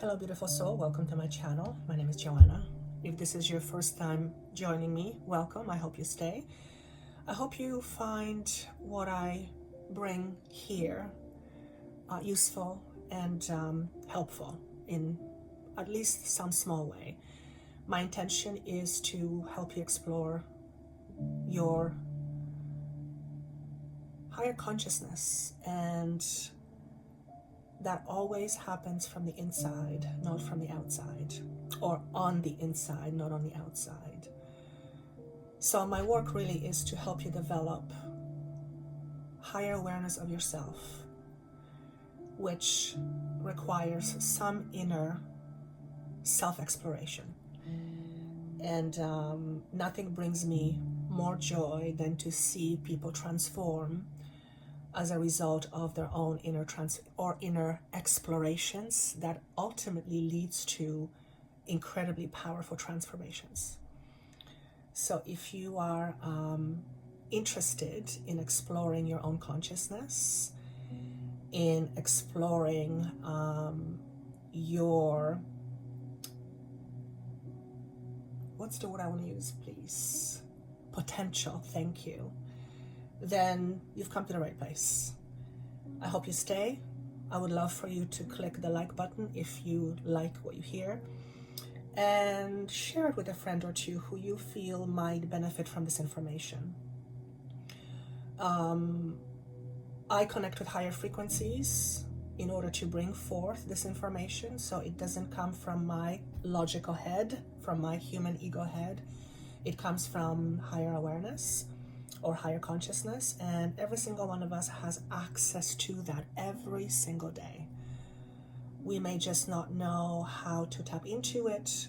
Hello beautiful soul, welcome to my channel. My name is Joanna. If this is your first time joining me, welcome. I hope you stay. I hope you find what I bring here useful and helpful in at least some small way. My intention is to help you explore your higher consciousness, and that always happens from the inside, not from the outside, or on the inside, not on the outside. So my work really is to help you develop higher awareness of yourself, which requires some inner self-exploration. And nothing brings me more joy than to see people transform as a result of their own inner explorations that ultimately leads to incredibly powerful transformations. So if you are interested in exploring your own consciousness, in exploring your, what's the word I want to use, please? Potential, thank you. Then you've come to the right place. I hope you stay. I would love for you to click the like button if you like what you hear, and share it with a friend or two who you feel might benefit from this information. I connect with higher frequencies in order to bring forth this information, so it doesn't come from my logical head, from my human ego head. It comes from higher awareness or higher consciousness, and every single one of us has access to that every single day. We may just not know how to tap into it.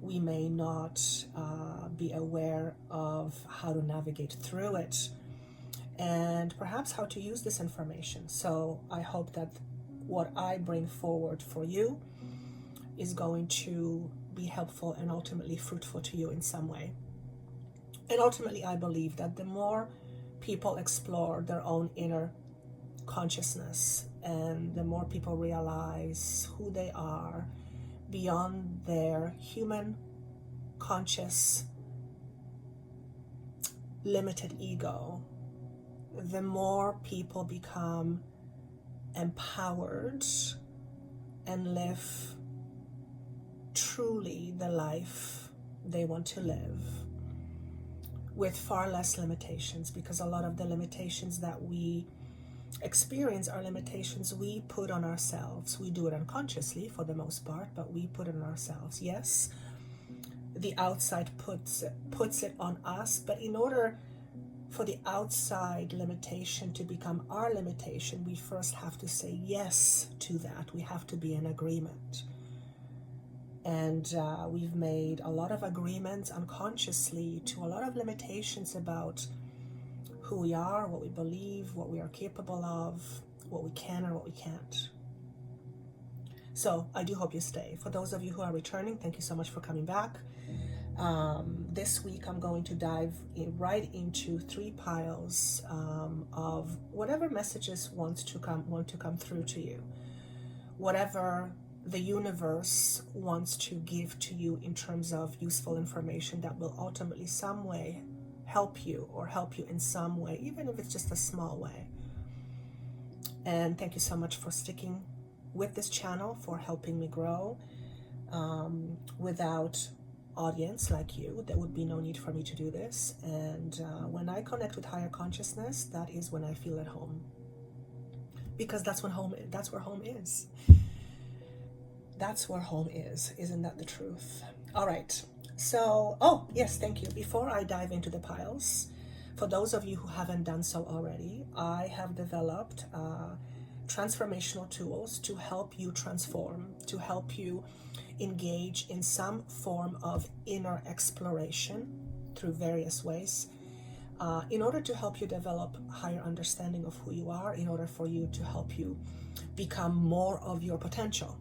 We may not be aware of how to navigate through it, and perhaps how to use this information. So I hope that what I bring forward for you is going to be helpful and ultimately fruitful to you in some way. And ultimately, I believe that the more people explore their own inner consciousness, and the more people realize who they are beyond their human, conscious, limited ego, the more people become empowered and live truly the life they want to live, with far less limitations, because a lot of the limitations that we experience are limitations we put on ourselves. We do it unconsciously for the most part, but we put it on ourselves. Yes, the outside puts it on us, but in order for the outside limitation to become our limitation, we first have to say yes to that. We have to be in agreement. And we've made a lot of agreements unconsciously to a lot of limitations about who we are, what we believe, what we are capable of, what we can or what we can't. So I do hope you stay. For those of you who are returning, thank you so much for coming back. This week I'm going to dive right into 3 piles of whatever messages want to come through to you, whatever the universe wants to give to you in terms of useful information that will ultimately some way help you, or help you in some way, even if it's just a small way. And thank you so much for sticking with this channel, for helping me grow. Without audience like you, there would be no need for me to do this. And when I connect with higher consciousness, that is when I feel at home, because that's where home is. That's where home is. Isn't that the truth? All right. So, oh, yes, thank you. Before I dive into the piles, for those of you who haven't done so already, I have developed transformational tools to help you transform, to help you engage in some form of inner exploration through various ways, in order to help you develop higher understanding of who you are, in order for you to help you become more of your potential.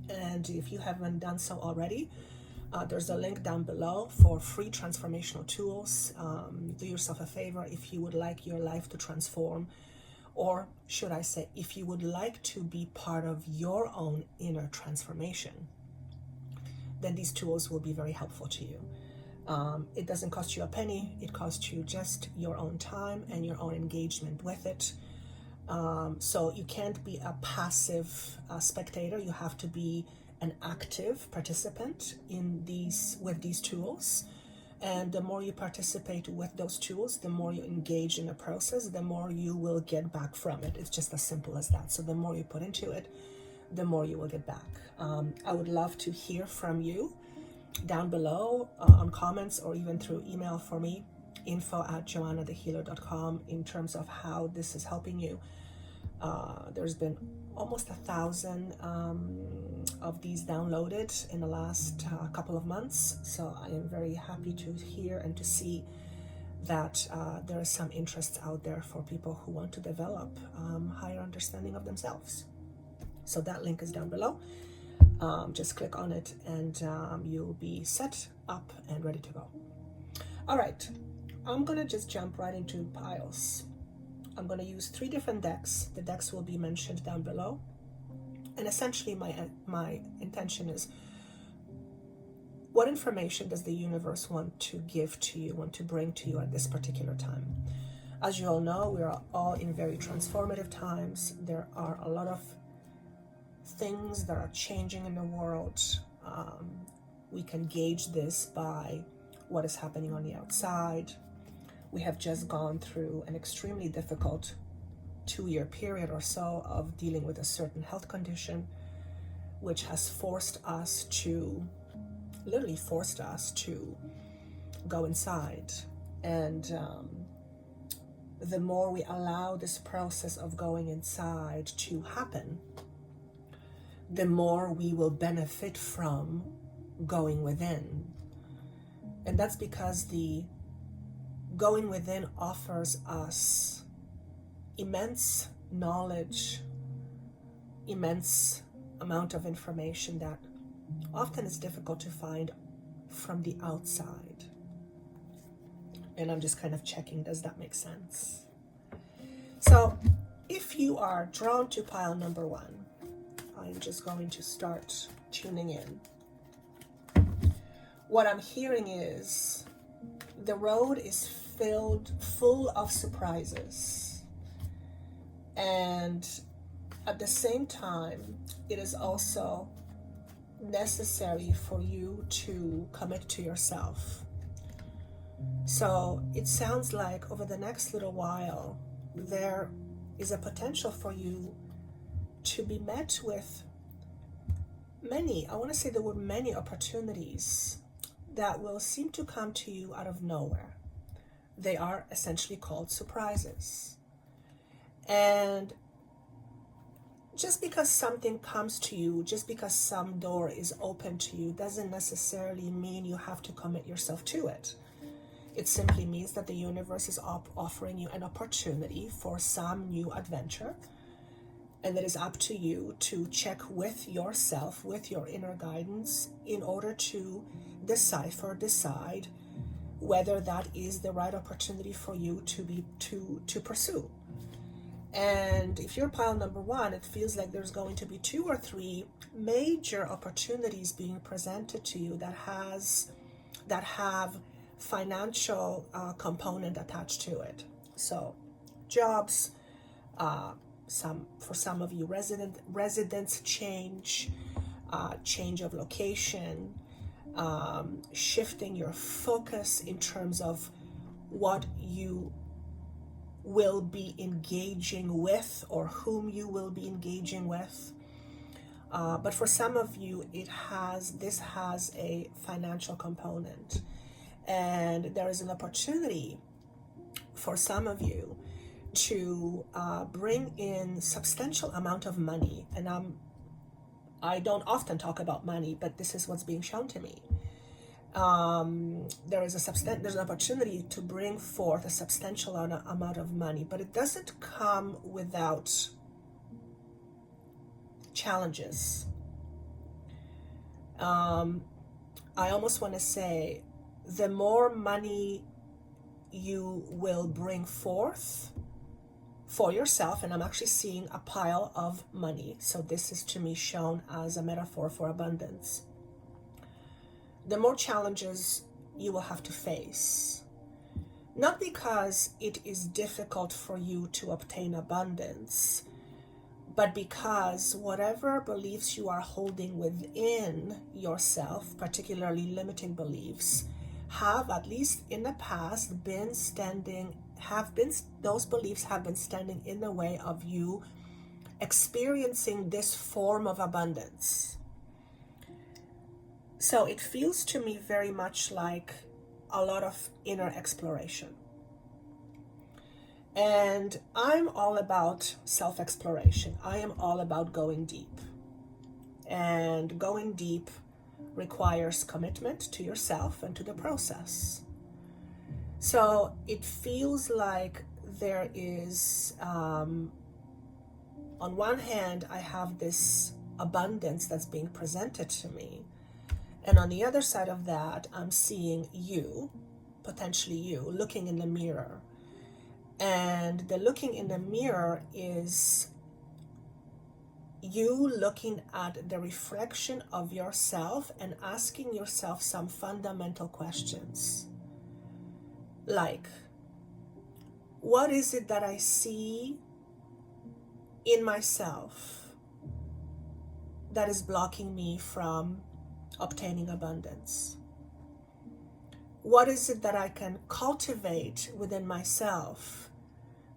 And if you haven't done so already, there's a link down below for free transformational tools. Do yourself a favor if you would like your life to transform, Or should I say, if you would like to be part of your own inner transformation, then these tools will be very helpful to you. It doesn't cost you a penny. It costs you just your own time and your own engagement with it. So you can't be a passive spectator. You have to be an active participant with these tools. And the more you participate with those tools, the more you engage in the process, the more you will get back from it. It's just as simple as that. So the more you put into it, the more you will get back. I would love to hear from you down below on comments or even through email for me, info@joannathehealer.com, in terms of how this is helping you. There's been almost 1,000 of these downloaded in the last couple of months. So I am very happy to hear and to see that there is some interest out there for people who want to develop higher understanding of themselves. So that link is down below. Just click on it and you'll be set up and ready to go. All right, I'm gonna just jump right into piles. I'm going to use 3 different decks. The decks will be mentioned down below. And essentially my intention is, what information does the universe want to give to you, want to bring to you at this particular time? As you all know, we are all in very transformative times. There are a lot of things that are changing in the world. We can gauge this by what is happening on the outside. We have just gone through an extremely difficult 2-year period or so of dealing with a certain health condition, which has literally forced us to go inside. And the more we allow this process of going inside to happen, the more we will benefit from going within. And that's because the going within offers us immense knowledge, immense amount of information that often is difficult to find from the outside. And I'm just kind of checking, does that make sense? So if you are drawn to pile number 1, I'm just going to start tuning in. What I'm hearing is the road is full of surprises, and at the same time it is also necessary for you to commit to yourself. So it sounds like over the next little while there is a potential for you to be met with many, I want to say the word many, opportunities that will seem to come to you out of nowhere. They are essentially called surprises. And just because something comes to you, just because some door is open to you, doesn't necessarily mean you have to commit yourself to it. It simply means that the universe is offering you an opportunity for some new adventure. And it is up to you to check with yourself, with your inner guidance, in order to decide whether that is the right opportunity for you to pursue. And if you're pile number 1, it feels like there's going to be 2 or 3 major opportunities being presented to you that have financial component attached to it. So jobs, for some of you residence change, change of location, shifting your focus in terms of what you will be engaging with or whom you will be engaging with. But for some of you, this has a financial component, and there is an opportunity for some of you to bring in substantial amount of money. And I don't often talk about money, but this is what's being shown to me. There's an opportunity to bring forth a substantial amount of money, but it doesn't come without challenges. I almost want to say, the more money you will bring forth for yourself, and I'm actually seeing a pile of money. So this is to me shown as a metaphor for abundance. The more challenges you will have to face, not because it is difficult for you to obtain abundance, but because whatever beliefs you are holding within yourself, particularly limiting beliefs, have, at least in the past, those beliefs have been standing in the way of you experiencing this form of abundance. So it feels to me very much like a lot of inner exploration. And I'm all about self-exploration. I am all about going deep. And going deep requires commitment to yourself and to the process. So it feels like there is, on one hand, I have this abundance that's being presented to me. And on the other side of that, I'm seeing you, potentially you, looking in the mirror. And the looking in the mirror is you looking at the reflection of yourself and asking yourself some fundamental questions. Like, what is it that I see in myself that is blocking me from obtaining abundance? What is it that I can cultivate within myself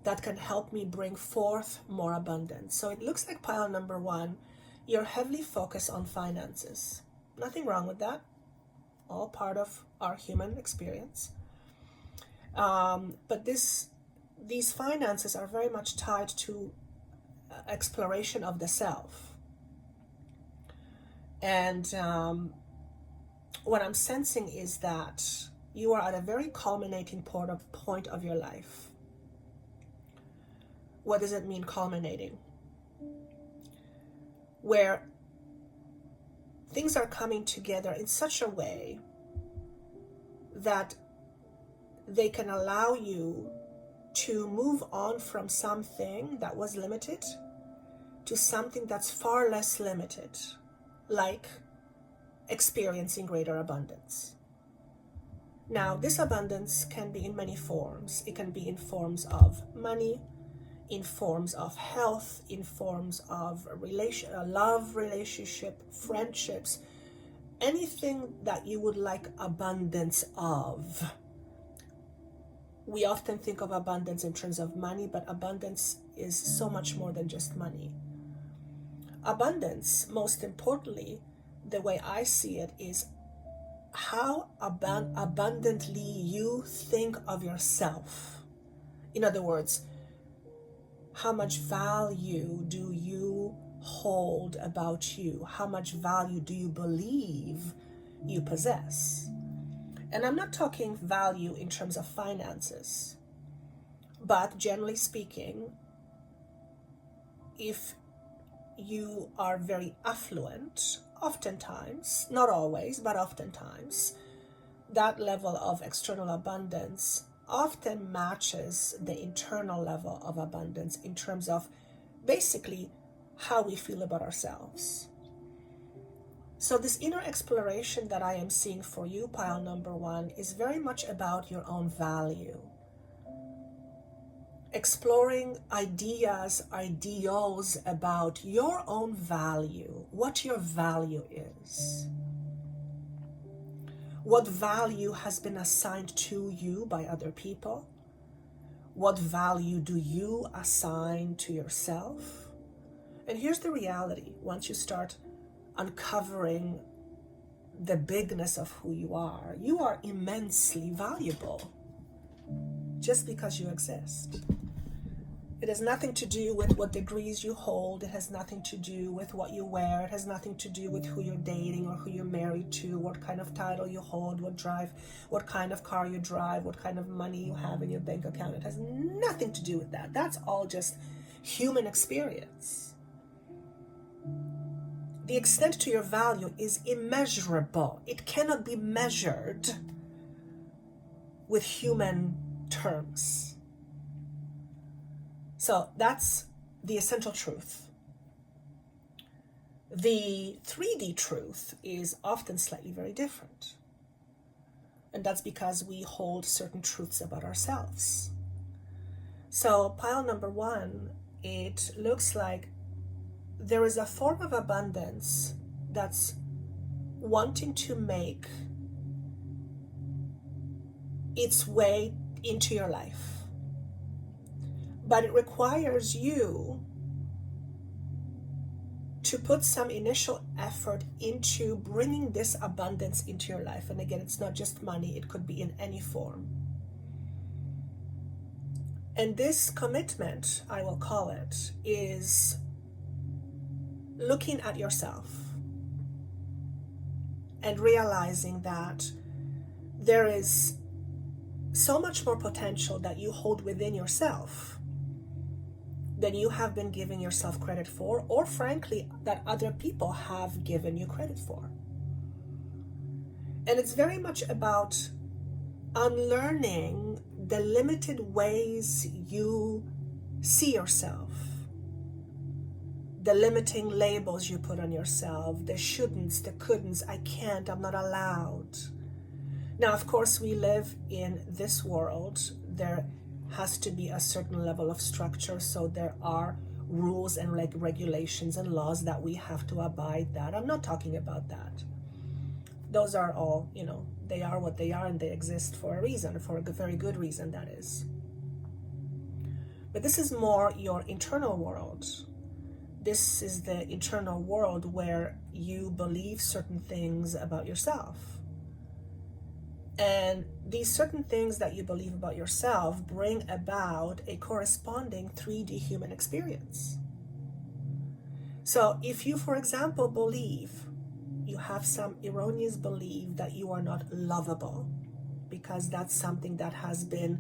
that can help me bring forth more abundance? So it looks like pile number one, you're heavily focused on finances. Nothing wrong with that. All part of our human experience. But these finances are very much tied to exploration of the self. And what I'm sensing is that you are at a very culminating point of your life. What does it mean, culminating? Where things are coming together in such a way that they can allow you to move on from something that was limited to something that's far less limited, like experiencing greater abundance. Now, this abundance can be in many forms. It can be in forms of money, in forms of health, in forms of love, relationship, friendships, anything that you would like abundance of. We often think of abundance in terms of money, but abundance is so much more than just money. Abundance, most importantly, the way I see it, is how abundantly you think of yourself. In other words, how much value do you hold about you? How much value do you believe you possess? And I'm not talking value in terms of finances, but generally speaking, if you are very affluent, oftentimes, not always, but oftentimes, that level of external abundance often matches the internal level of abundance in terms of basically how we feel about ourselves. So this inner exploration that I am seeing for you, pile number one, is very much about your own value. Exploring ideals about your own value, what your value is. What value has been assigned to you by other people? What value do you assign to yourself? And here's the reality. Once you start uncovering the bigness of who you are immensely valuable just because you exist. It has nothing to do with what degrees you hold. It has nothing to do with what you wear. It has nothing to do with who you're dating or who you're married to, what kind of title you hold, what kind of car you drive, what kind of money you have in your bank account. It has nothing to do with that. That's all just human experience. The extent to your value is immeasurable. It cannot be measured with human terms. So that's the essential truth. The 3D truth is often slightly very different. And that's because we hold certain truths about ourselves. So pile number 1, it looks like there is a form of abundance that's wanting to make its way into your life. But it requires you to put some initial effort into bringing this abundance into your life. And again, it's not just money, it could be in any form. And this commitment, I will call it, is looking at yourself and realizing that there is so much more potential that you hold within yourself than you have been giving yourself credit for, or frankly, that other people have given you credit for. And it's very much about unlearning the limited ways you see yourself, the limiting labels you put on yourself, the shouldn'ts, the couldn'ts, I can't, I'm not allowed. Now, of course, we live in this world. There has to be a certain level of structure, so there are rules and regulations and laws that we have to abide that. I'm not talking about that. Those are all, they are what they are, and they exist for a reason, for a very good reason, that is. But this is more your internal world. This is the internal world where you believe certain things about yourself. And these certain things that you believe about yourself bring about a corresponding 3D human experience. So if you, for example, believe, you have some erroneous belief that you are not lovable, because that's something that has been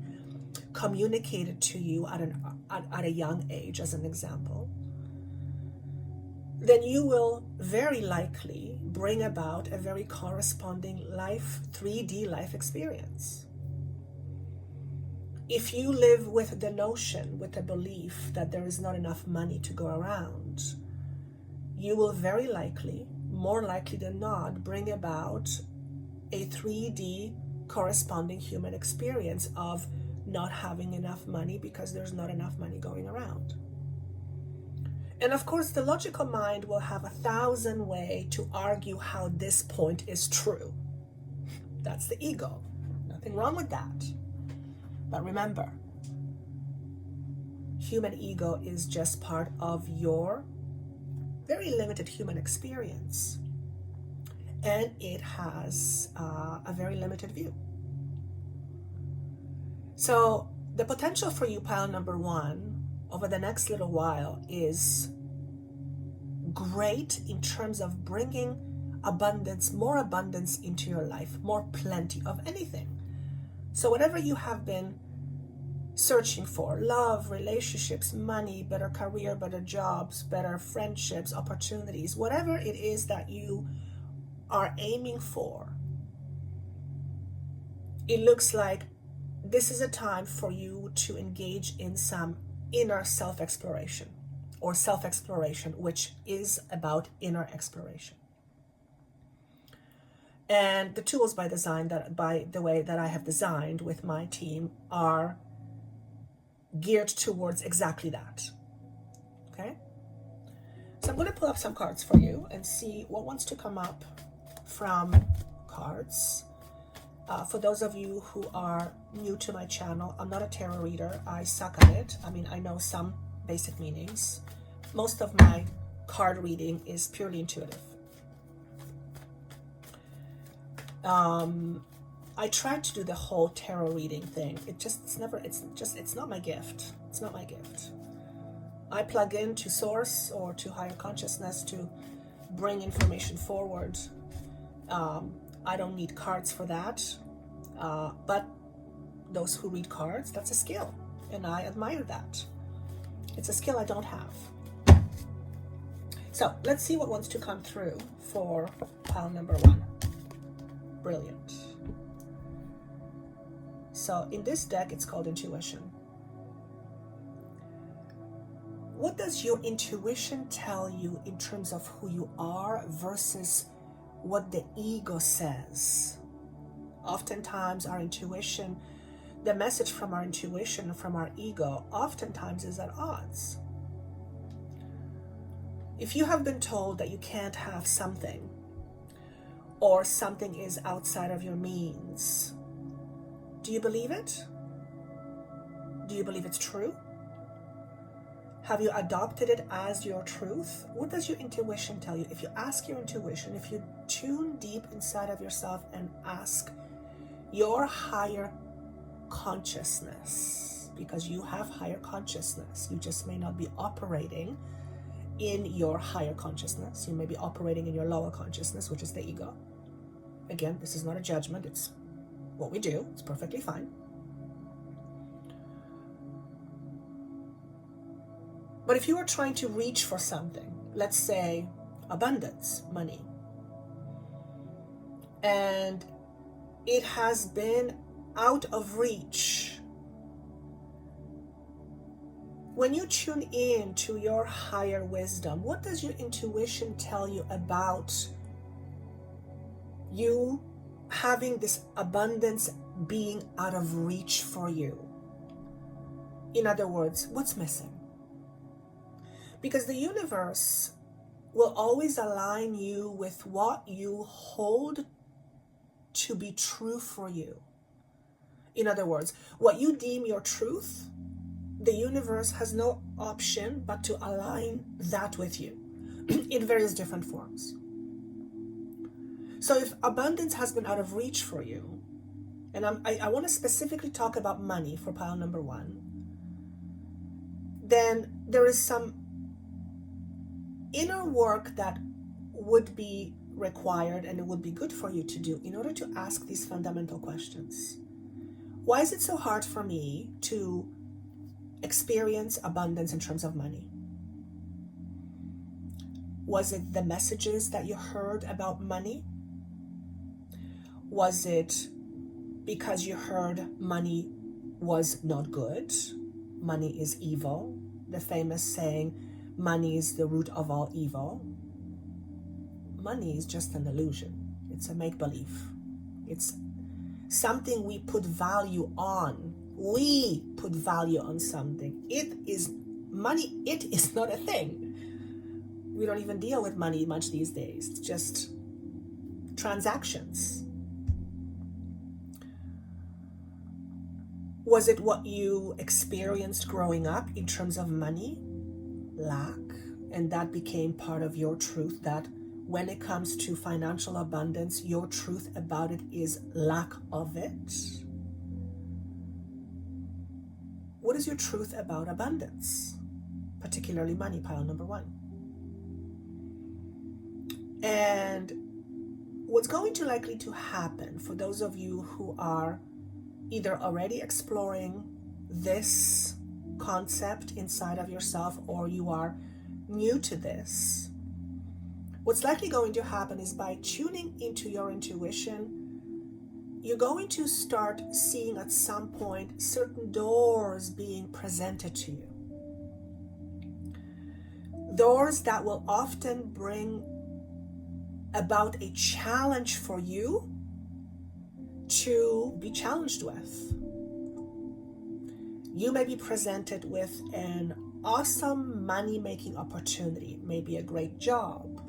communicated to you at a young age, as an example, then you will very likely bring about a very corresponding 3D life experience. If you live with the notion, with the belief that there is not enough money to go around, you will very likely, more likely than not, bring about a 3D corresponding human experience of not having enough money because there's not enough money going around. And of course, the logical mind will have 1,000 ways to argue how this point is true. That's the ego. Nothing wrong with that. But remember, human ego is just part of your very limited human experience. And it has a very limited view. So the potential for you, pile number 1, over the next little while is great in terms of bringing abundance, more abundance into your life, more plenty of anything. So whatever you have been searching for, love, relationships, money, better career, better jobs, better friendships, opportunities, whatever it is that you are aiming for, it looks like this is a time for you to engage in some inner self-exploration, or self-exploration, which is about inner exploration. And the tools by the way that I have designed with my team are geared towards exactly that. Okay? So I'm going to pull up some cards for you and see what wants to come up from cards. For those of you who are new to my channel, I'm not a tarot reader. I suck at it. I mean, I know some basic meanings. Most of my card reading is purely intuitive. I tried to do the whole tarot reading thing. It's not my gift. It's not my gift. I plug in to source or to higher consciousness to bring information forward. I don't need cards for that. But those who read cards, that's a skill. And I admire that. It's a skill I don't have. So let's see what wants to come through for pile number 1. Brilliant. So in this deck, it's called Intuition. What does your intuition tell you in terms of who you are versus what the ego says? Oftentimes our intuition, the message from our intuition and from our ego, oftentimes is at odds. If you have been told that you can't have something, or something is outside of your means, do you believe it? Do you believe it's true? Have you adopted it as your truth? What does your intuition tell you? If you ask your intuition, if you tune deep inside of yourself and ask your higher consciousness, because you have higher consciousness, you just may not be operating in your higher consciousness. You may be operating in your lower consciousness, which is the ego. Again, this is not a judgment. It's what we do. It's perfectly fine. But if you are trying to reach for something, let's say abundance, money, and it has been out of reach, when you tune in to your higher wisdom, what does your intuition tell you about you having this abundance being out of reach for you? In other words, what's missing? Because the universe will always align you with what you hold to be true for you. In other words, what you deem your truth, the universe has no option but to align that with you in various different forms. So if abundance has been out of reach for you, and I want to specifically talk about money for pile number 1, then there is some inner work that would be required and it would be good for you to do in order to ask these fundamental questions. Why is it so hard for me to experience abundance in terms of money? Was it the messages that you heard about money? Was it because you heard money was not good? Money is evil. The famous saying, money is the root of all evil. Money is just an illusion. It's a make-believe. It's something we put value on. We put value on something. It is money. It is not a thing. We don't even deal with money much these days. It's just transactions. Was it what you experienced growing up in terms of money? Lack, and that became part of your truth, that when it comes to financial abundance, your truth about it is lack of it. What is your truth about abundance, particularly money, pile number 1? And what's going to likely to happen for those of you who are either already exploring this concept inside of yourself or you are new to this, what's likely going to happen is by tuning into your intuition, you're going to start seeing at some point certain doors being presented to you. Doors that will often bring about a challenge for you to be challenged with. You may be presented with an awesome money-making opportunity, maybe a great job.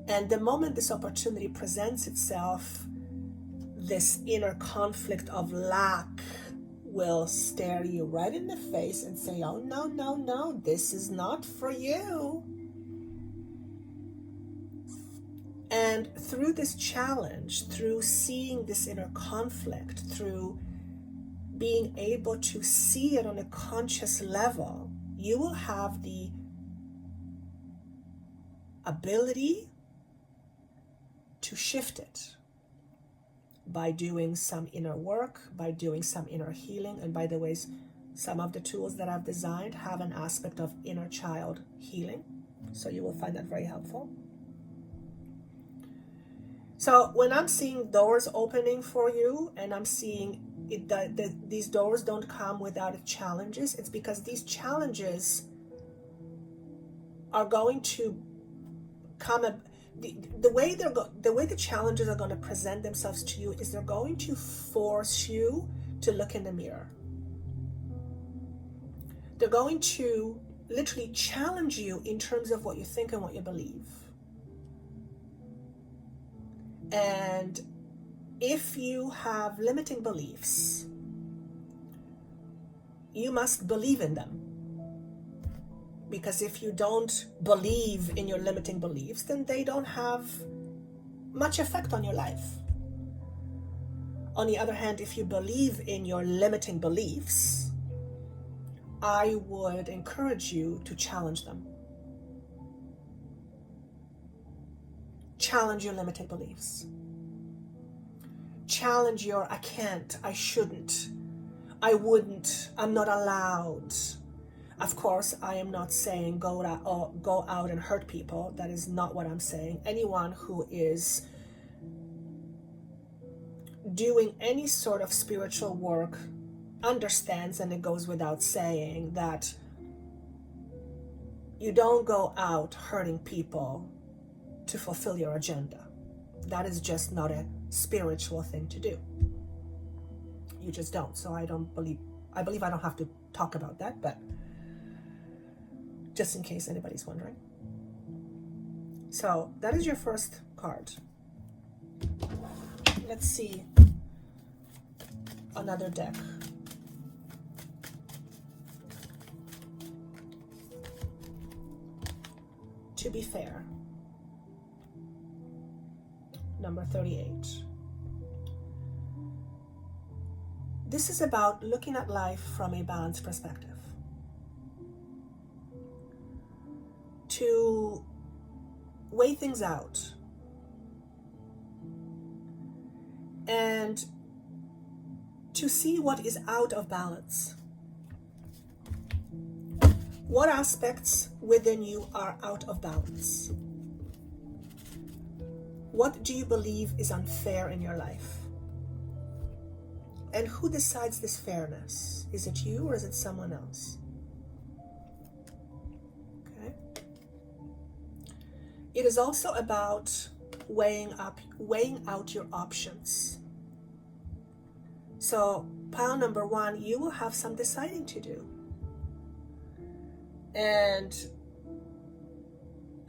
And the moment this opportunity presents itself, this inner conflict of lack will stare you right in the face and say, oh, no, no, no, this is not for you. And through this challenge, through seeing this inner conflict, through being able to see it on a conscious level, you will have the ability to shift it by doing some inner work, by doing some inner healing. And by the way, some of the tools that I've designed have an aspect of inner child healing, so you will find that very helpful. So when I'm seeing doors opening for you, and I'm seeing these doors don't come without challenges, it's because these challenges are going to come the way the challenges are going to present themselves to you is they're going to force you to look in the mirror. They're going to literally challenge you in terms of what you think and what you believe. And if you have limiting beliefs, you must believe in them. Because if you don't believe in your limiting beliefs, then they don't have much effect on your life. On the other hand, if you believe in your limiting beliefs, I would encourage you to challenge them. Challenge your limiting beliefs. Challenge your I can't, I shouldn't, I wouldn't, I'm not allowed. Of course, I am not saying go out and hurt people. That is not what I'm saying. Anyone who is doing any sort of spiritual work understands, and it goes without saying, that you don't go out hurting people to fulfill your agenda. That is just not a spiritual thing to do. You just don't. So I believe I don't have to talk about that, but just in case anybody's wondering. So that is your first card. Let's see another deck. To be fair. Number 38. This is about looking at life from a balanced perspective. To weigh things out and to see what is out of balance. What aspects within you are out of balance? What do you believe is unfair in your life? And who decides this fairness? Is it you or is it someone else? Okay. It is also about weighing out your options. So pile number 1, you will have some deciding to do. And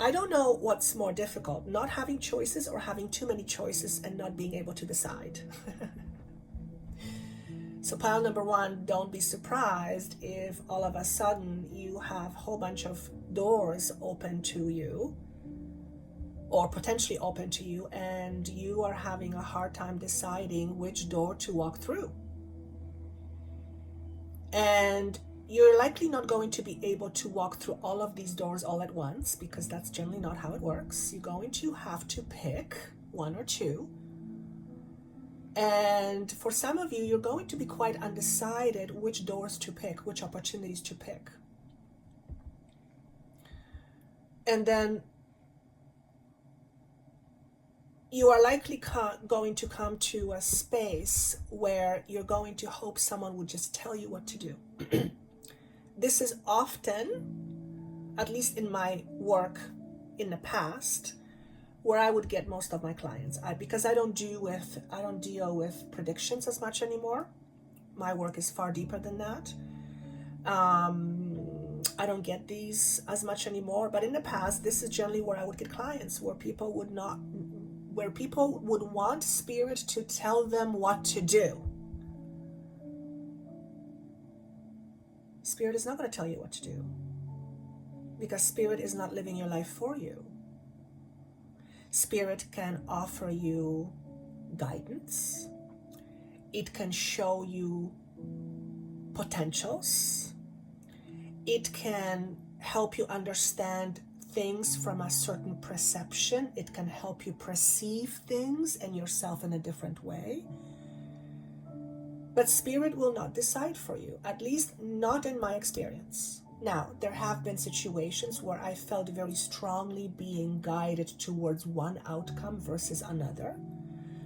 I don't know what's more difficult, not having choices or having too many choices and not being able to decide. So pile number 1, don't be surprised if all of a sudden you have a whole bunch of doors open to you or potentially open to you, and you are having a hard time deciding which door to walk through. And you're likely not going to be able to walk through all of these doors all at once, because that's generally not how it works. You're going to have to pick 1 or 2. And for some of you, you're going to be quite undecided which doors to pick, which opportunities to pick. And then you are likely going to come to a space where you're going to hope someone would just tell you what to do. This is often, at least in my work in the past, where I would get most of my clients. Because I don't deal with predictions as much anymore. My work is far deeper than that. I don't get these as much anymore. But in the past, this is generally where I would get clients, where people would want spirit to tell them what to do. Spirit is not going to tell you what to do, because spirit is not living your life for you. Spirit can offer you guidance. It can show you potentials. It can help you understand things from a certain perception. It can help you perceive things and yourself in a different way. But spirit will not decide for you, at least not in my experience. Now, there have been situations where I felt very strongly being guided towards one outcome versus another.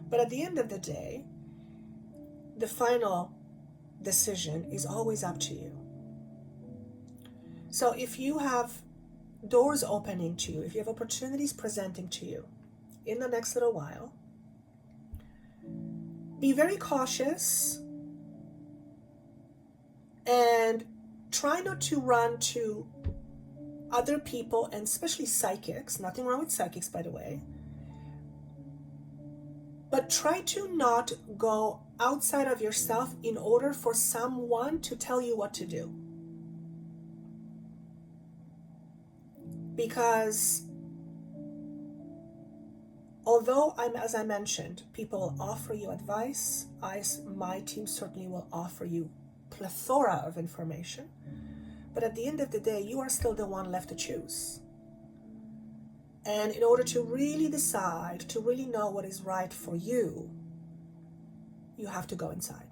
But at the end of the day, the final decision is always up to you. So if you have doors opening to you, if you have opportunities presenting to you in the next little while, be very cautious and try not to run to other people, and especially psychics. Nothing wrong with psychics, by the way. But try to not go outside of yourself in order for someone to tell you what to do. Because although as I mentioned, people will offer you advice, my team certainly will offer you plethora of information. But at the end of the day, you are still the one left to choose. And in order to really decide, to really know what is right for you, you have to go inside.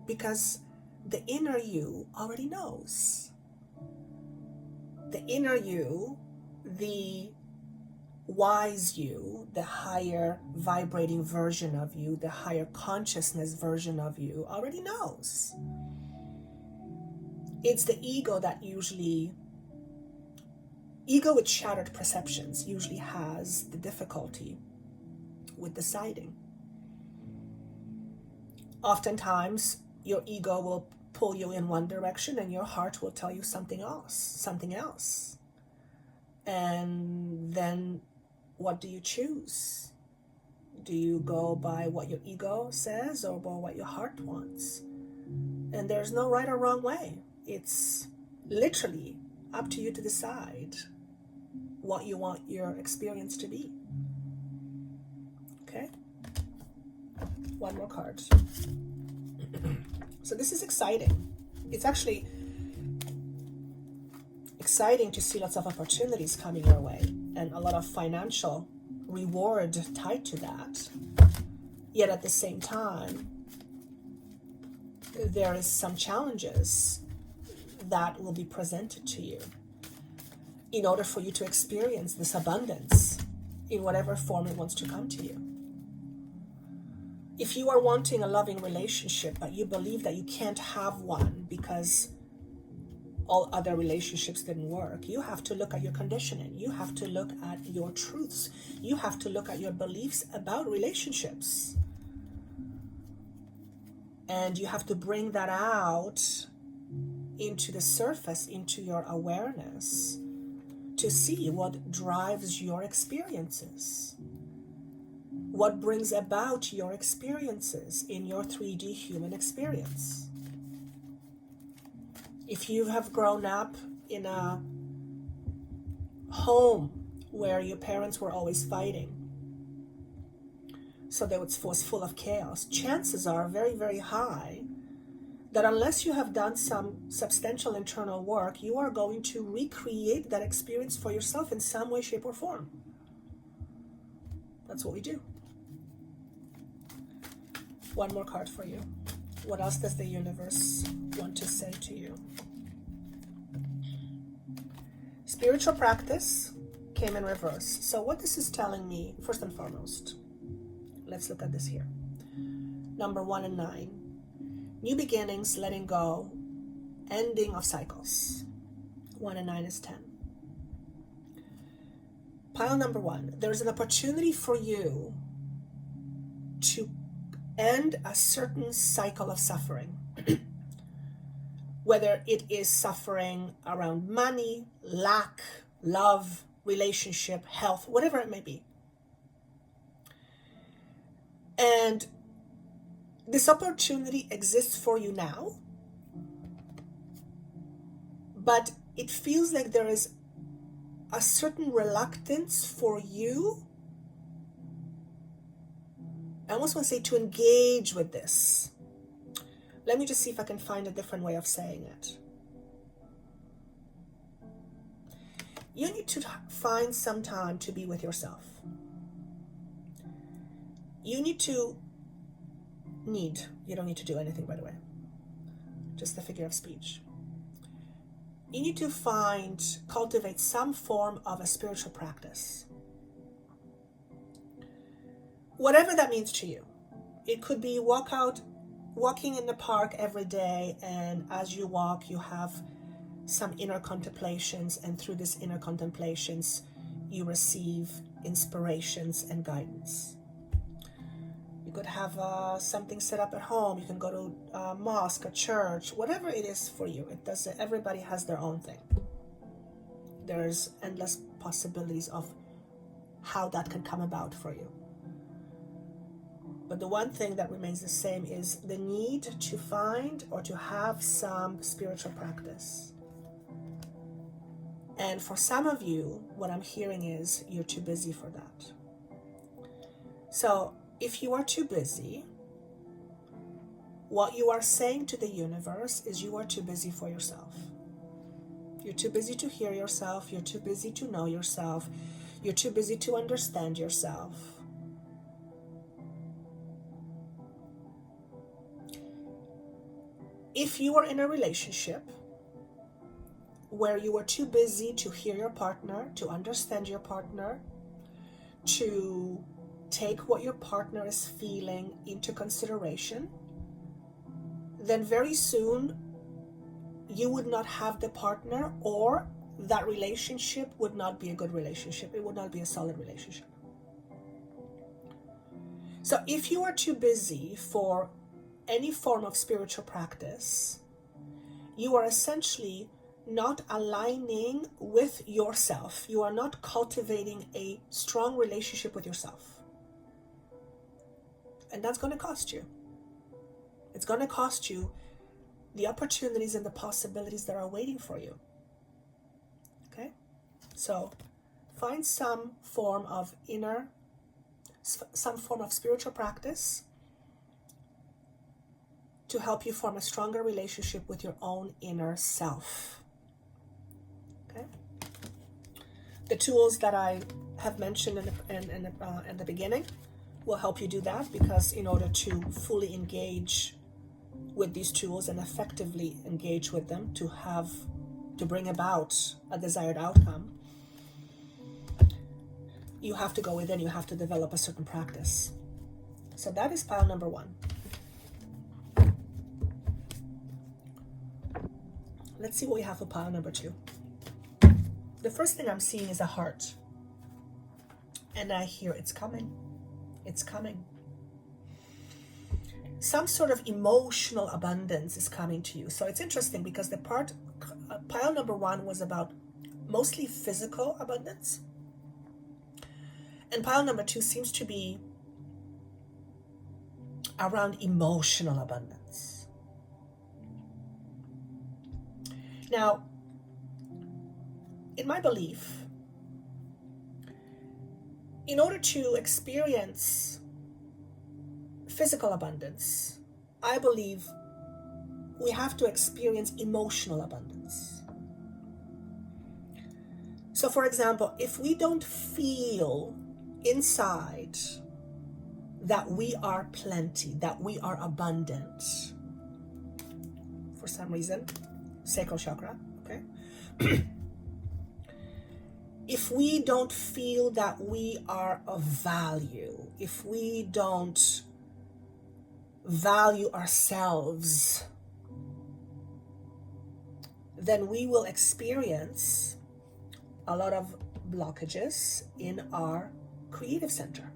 Because the inner you already knows. The inner you, the wise you, the higher vibrating version of you, the higher consciousness version of you already knows. It's the ego that ego with shattered perceptions usually has the difficulty with deciding. Oftentimes, your ego will pull you in one direction and your heart will tell you something else. And then what do you choose? Do you go by what your ego says or by what your heart wants? And there's no right or wrong way. It's literally up to you to decide what you want your experience to be. Okay? One more card. So this is exciting. It's actually exciting to see lots of opportunities coming your way and a lot of financial reward tied to that. Yet at the same time, there is some challenges that will be presented to you in order for you to experience this abundance in whatever form it wants to come to you. If you are wanting a loving relationship, but you believe that you can't have one because all other relationships didn't work, you have to look at your conditioning. You have to look at your truths. You have to look at your beliefs about relationships. And you have to bring that out into the surface, into your awareness, to see what drives your experiences. What brings about your experiences in your 3D human experience. If you have grown up in a home where your parents were always fighting, so that it was full of chaos, chances are very, very high that unless you have done some substantial internal work, you are going to recreate that experience for yourself in some way, shape, or form. That's what we do. One more card for you. What else does the universe want to say to you? Spiritual practice came in reverse. So what this is telling me, first and foremost, let's look at this here. Number 1 and 9. New beginnings, letting go, ending of cycles. 1 and 9 is 10. Pile number 1. There's an opportunity for you to end a certain cycle of suffering. Whether it is suffering around money, lack, love, relationship, health, whatever it may be. And this opportunity exists for you now, but it feels like there is a certain reluctance for you, I almost want to say, to engage with this. Let me just see if I can find a different way of saying it. You need to find some time to be with yourself. You don't need to do anything, by the way. Just the figure of speech. You need to cultivate some form of a spiritual practice. Whatever that means to you. It could be walking in the park every day, and as you walk, you have some inner contemplations, and through these inner contemplations, you receive inspirations and guidance. You could have something set up at home. You can go to a mosque, a church, whatever it is for you. It doesn't. Everybody has their own thing. There's endless possibilities of how that can come about for you. But the one thing that remains the same is the need to find or to have some spiritual practice. And for some of you, what I'm hearing is you're too busy for that. So if you are too busy, what you are saying to the universe is you are too busy for yourself. You're too busy to hear yourself. You're too busy to know yourself. You're too busy to understand yourself. If you are in a relationship where you are too busy to hear your partner, to understand your partner, to take what your partner is feeling into consideration, then very soon you would not have the partner, or that relationship would not be a good relationship. It would not be a solid relationship. So if you are too busy for any form of spiritual practice, you are essentially not aligning with yourself. You are not cultivating a strong relationship with yourself. And that's going to cost you. It's going to cost you the opportunities and the possibilities that are waiting for you. Okay? So find some form of spiritual practice to help you form a stronger relationship with your own inner self. Okay? The tools that I have mentioned in the beginning will help you do that, because in order to fully engage with these tools and effectively engage with them to bring about a desired outcome, you have to go within, you have to develop a certain practice. So that is pile number 1. Let's see what we have for pile number 2. The first thing I'm seeing is a heart. And I hear it's coming. It's coming. Some sort of emotional abundance is coming to you. So it's interesting because pile number 1 was about mostly physical abundance. And pile number 2 seems to be around emotional abundance. Now, in my belief, in order to experience physical abundance, I believe we have to experience emotional abundance. So, for example, if we don't feel inside that we are plenty, that we are abundant, for some reason, sacral chakra, okay? If we don't feel that we are of value, if we don't value ourselves, then we will experience a lot of blockages in our creative center.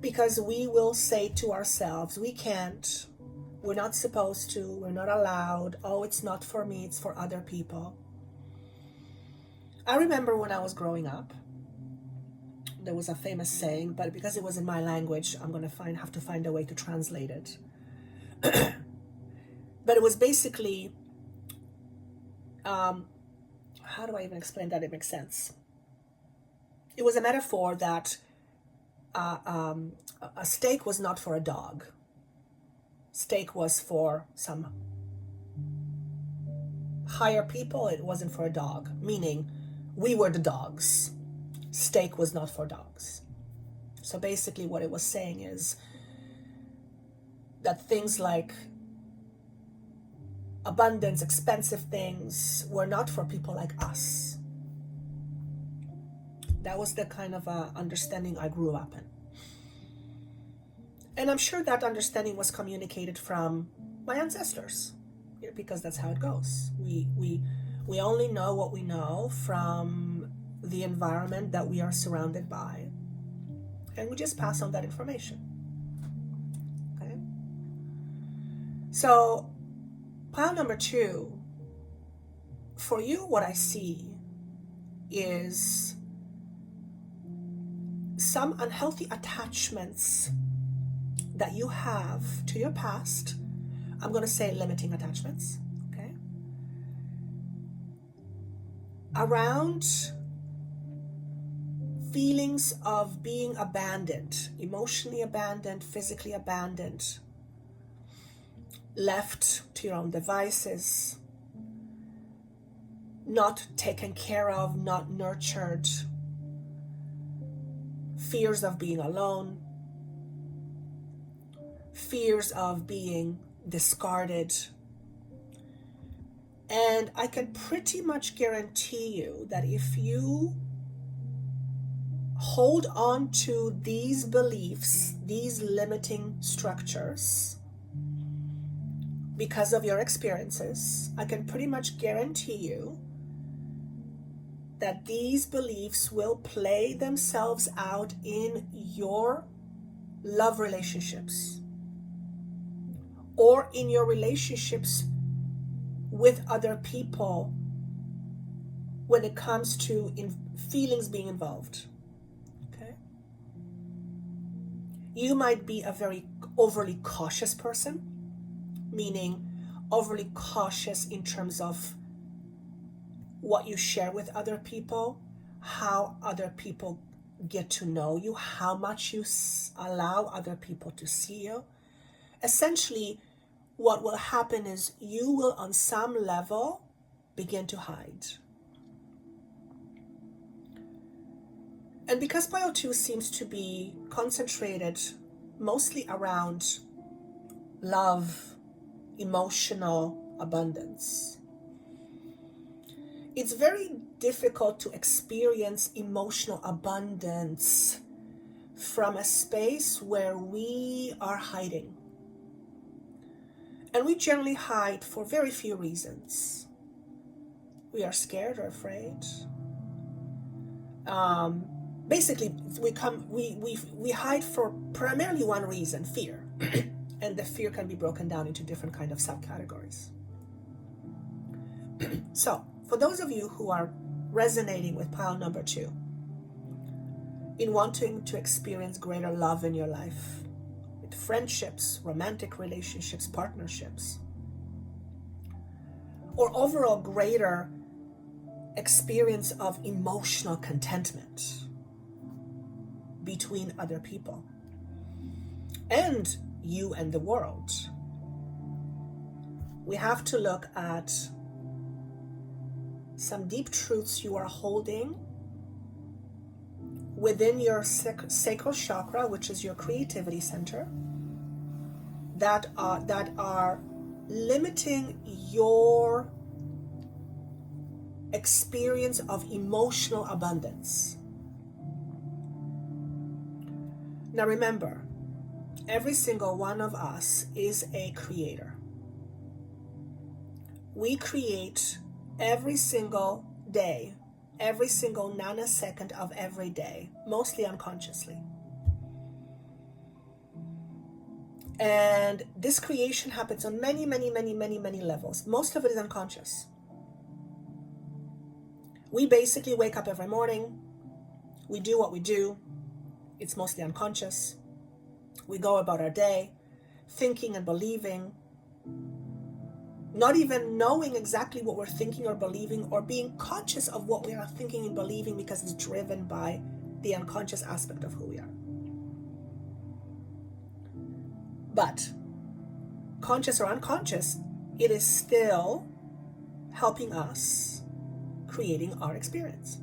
Because we will say to ourselves, we can't, we're not supposed to, we're not allowed, oh, it's not for me, it's for other people. I remember when I was growing up, there was a famous saying, but because it was in my language, I'm going to have to find a way to translate it. But it was basically, how do I even explain that it makes sense? It was a metaphor that a steak was not for a dog. Steak was for some higher people. It wasn't for a dog, meaning we were the dogs. Steak was not for dogs. So basically what it was saying is that things like abundance, expensive things were not for people like us. That was the kind of understanding I grew up in. And I'm sure that understanding was communicated from my ancestors. because that's how it goes. We only know what we know from the environment that we are surrounded by, and we just pass on that information. Okay? So, pile number 2, for you, what I see is some unhealthy attachments that you have to your past. I'm going to say limiting attachments, okay? Around feelings of being abandoned, emotionally abandoned, physically abandoned, left to your own devices, not taken care of, not nurtured, fears of being alone, fears of being discarded. And I can pretty much guarantee you that if you hold on to these beliefs, these limiting structures, because of your experiences, I can pretty much guarantee you that these beliefs will play themselves out in your love relationships or in your relationships with other people when it comes to feelings being involved. Okay? You might be a very overly cautious person, meaning overly cautious in terms of what you share with other people, how other people get to know you, how much you allow other people to see you. Essentially, what will happen is you will, on some level, begin to hide. And because pile 2 seems to be concentrated mostly around love, emotional abundance, it's very difficult to experience emotional abundance from a space where we are hiding. And we generally hide for very few reasons. We are scared or afraid. Basically, we hide for primarily one reason, fear. And the fear can be broken down into different kind of subcategories. So, for those of you who are resonating with pile number 2, in wanting to experience greater love in your life, with friendships, romantic relationships, partnerships, or overall greater experience of emotional contentment between other people and you and the world, we have to look at some deep truths you are holding within your sacral chakra, which is your creativity center, that are limiting your experience of emotional abundance. Now remember, every single one of us is a creator. We create every single day, every single nanosecond of every day, mostly unconsciously. And this creation happens on many levels. Most of it is unconscious. We basically wake up every morning, we do what we do, it's mostly unconscious. We go about our day, thinking and believing, not even knowing exactly what we're thinking or believing, or being conscious of what we are thinking and believing because it's driven by the unconscious aspect of who we are. But conscious or unconscious, it is still helping us creating our experience.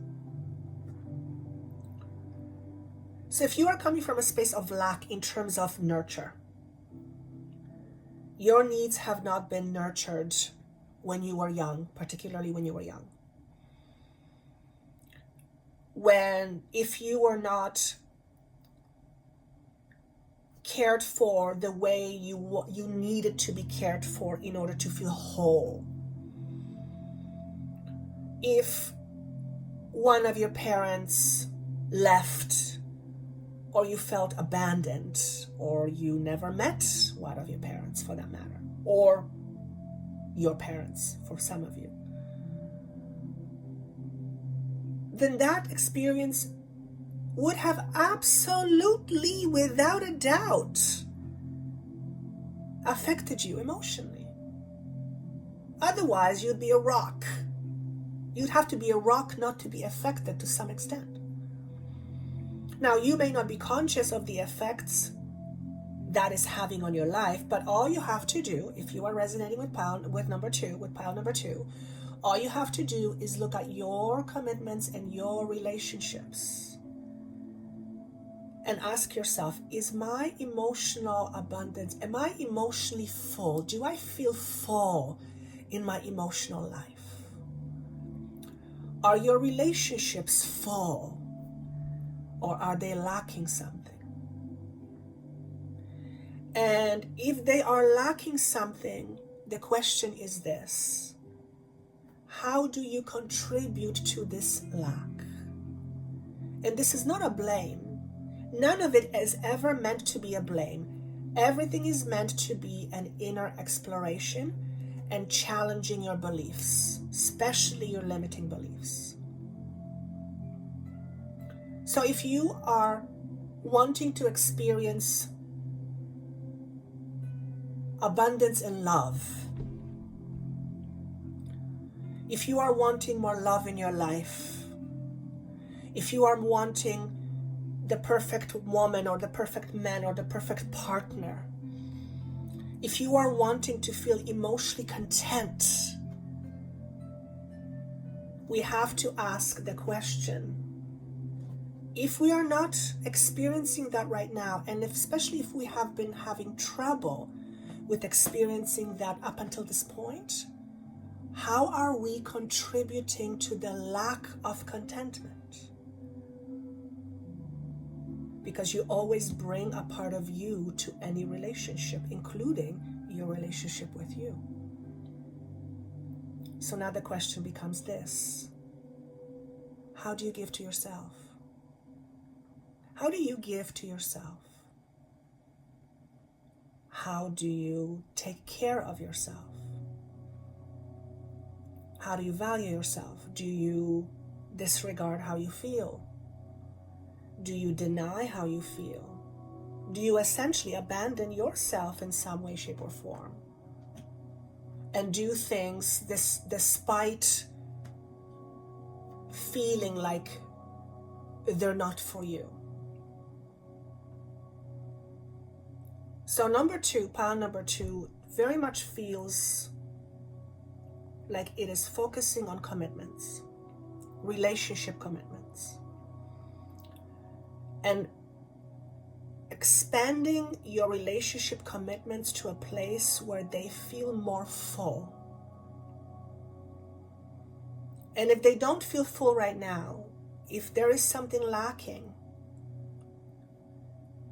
So if you are coming from a space of lack in terms of nurture, your needs have not been nurtured when you were young, particularly when you were young. If you were not cared for the way you needed to be cared for in order to feel whole. If one of your parents left, or you felt abandoned, or you never met one of your parents for that matter, or your parents for some of you, then that experience would have absolutely, without a doubt, affected you emotionally. Otherwise, you'd be a rock. You'd have to be a rock not to be affected to some extent. Now, you may not be conscious of the effects that is having on your life, but all you have to do, if you are resonating with pile number two, all you have to do is look at your commitments and your relationships and ask yourself, is my emotional abundance, am I emotionally full? Do I feel full in my emotional life? Are your relationships full, or are they lacking something? And if they are lacking something, the question is this: how do you contribute to this lack? And this is not a blame. None of it is ever meant to be a blame. Everything is meant to be an inner exploration and challenging your beliefs, especially your limiting beliefs. So if you are wanting to experience abundance in love, if you are wanting more love in your life, if you are wanting the perfect woman or the perfect man or the perfect partner, if you are wanting to feel emotionally content, we have to ask the question, if we are not experiencing that right now, and especially if we have been having trouble with experiencing that up until this point, how are we contributing to the lack of contentment? Because you always bring a part of you to any relationship, including your relationship with you. So now the question becomes this: how do you give to yourself? How do you give to yourself? How do you take care of yourself? How do you value yourself? Do you disregard how you feel? Do you deny how you feel? Do you essentially abandon yourself in some way, shape, or form? And do things despite feeling like they're not for you? So pile number two very much feels like it is focusing on commitments, relationship commitments, and expanding your relationship commitments to a place where they feel more full. And if they don't feel full right now, if there is something lacking,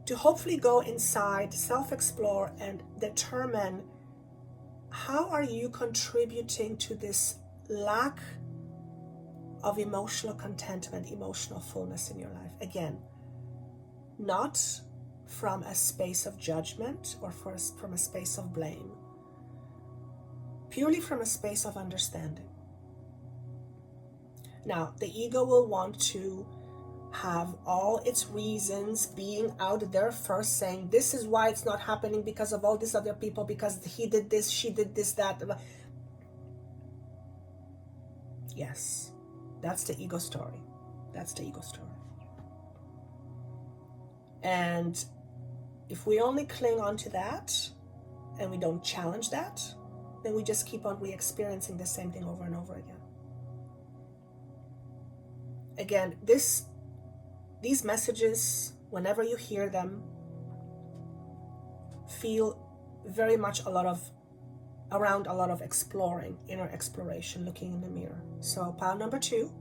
to hopefully go inside, self-explore, and determine how are you contributing to this lack of emotional contentment, emotional fullness in your life. Again, not from a space of judgment or from a space of blame, purely from a space of understanding. Now, the ego will want to have all its reasons being out there first, saying this is why it's not happening because of all these other people, because he did this, she did this, that. Yes, that's the ego story. That's the ego story. And if we only cling on to that and we don't challenge that, then we just keep on re-experiencing the same thing over and over again. Again, these messages, whenever you hear them, feel very much around a lot of exploring, inner exploration, looking in the mirror. So pile number two,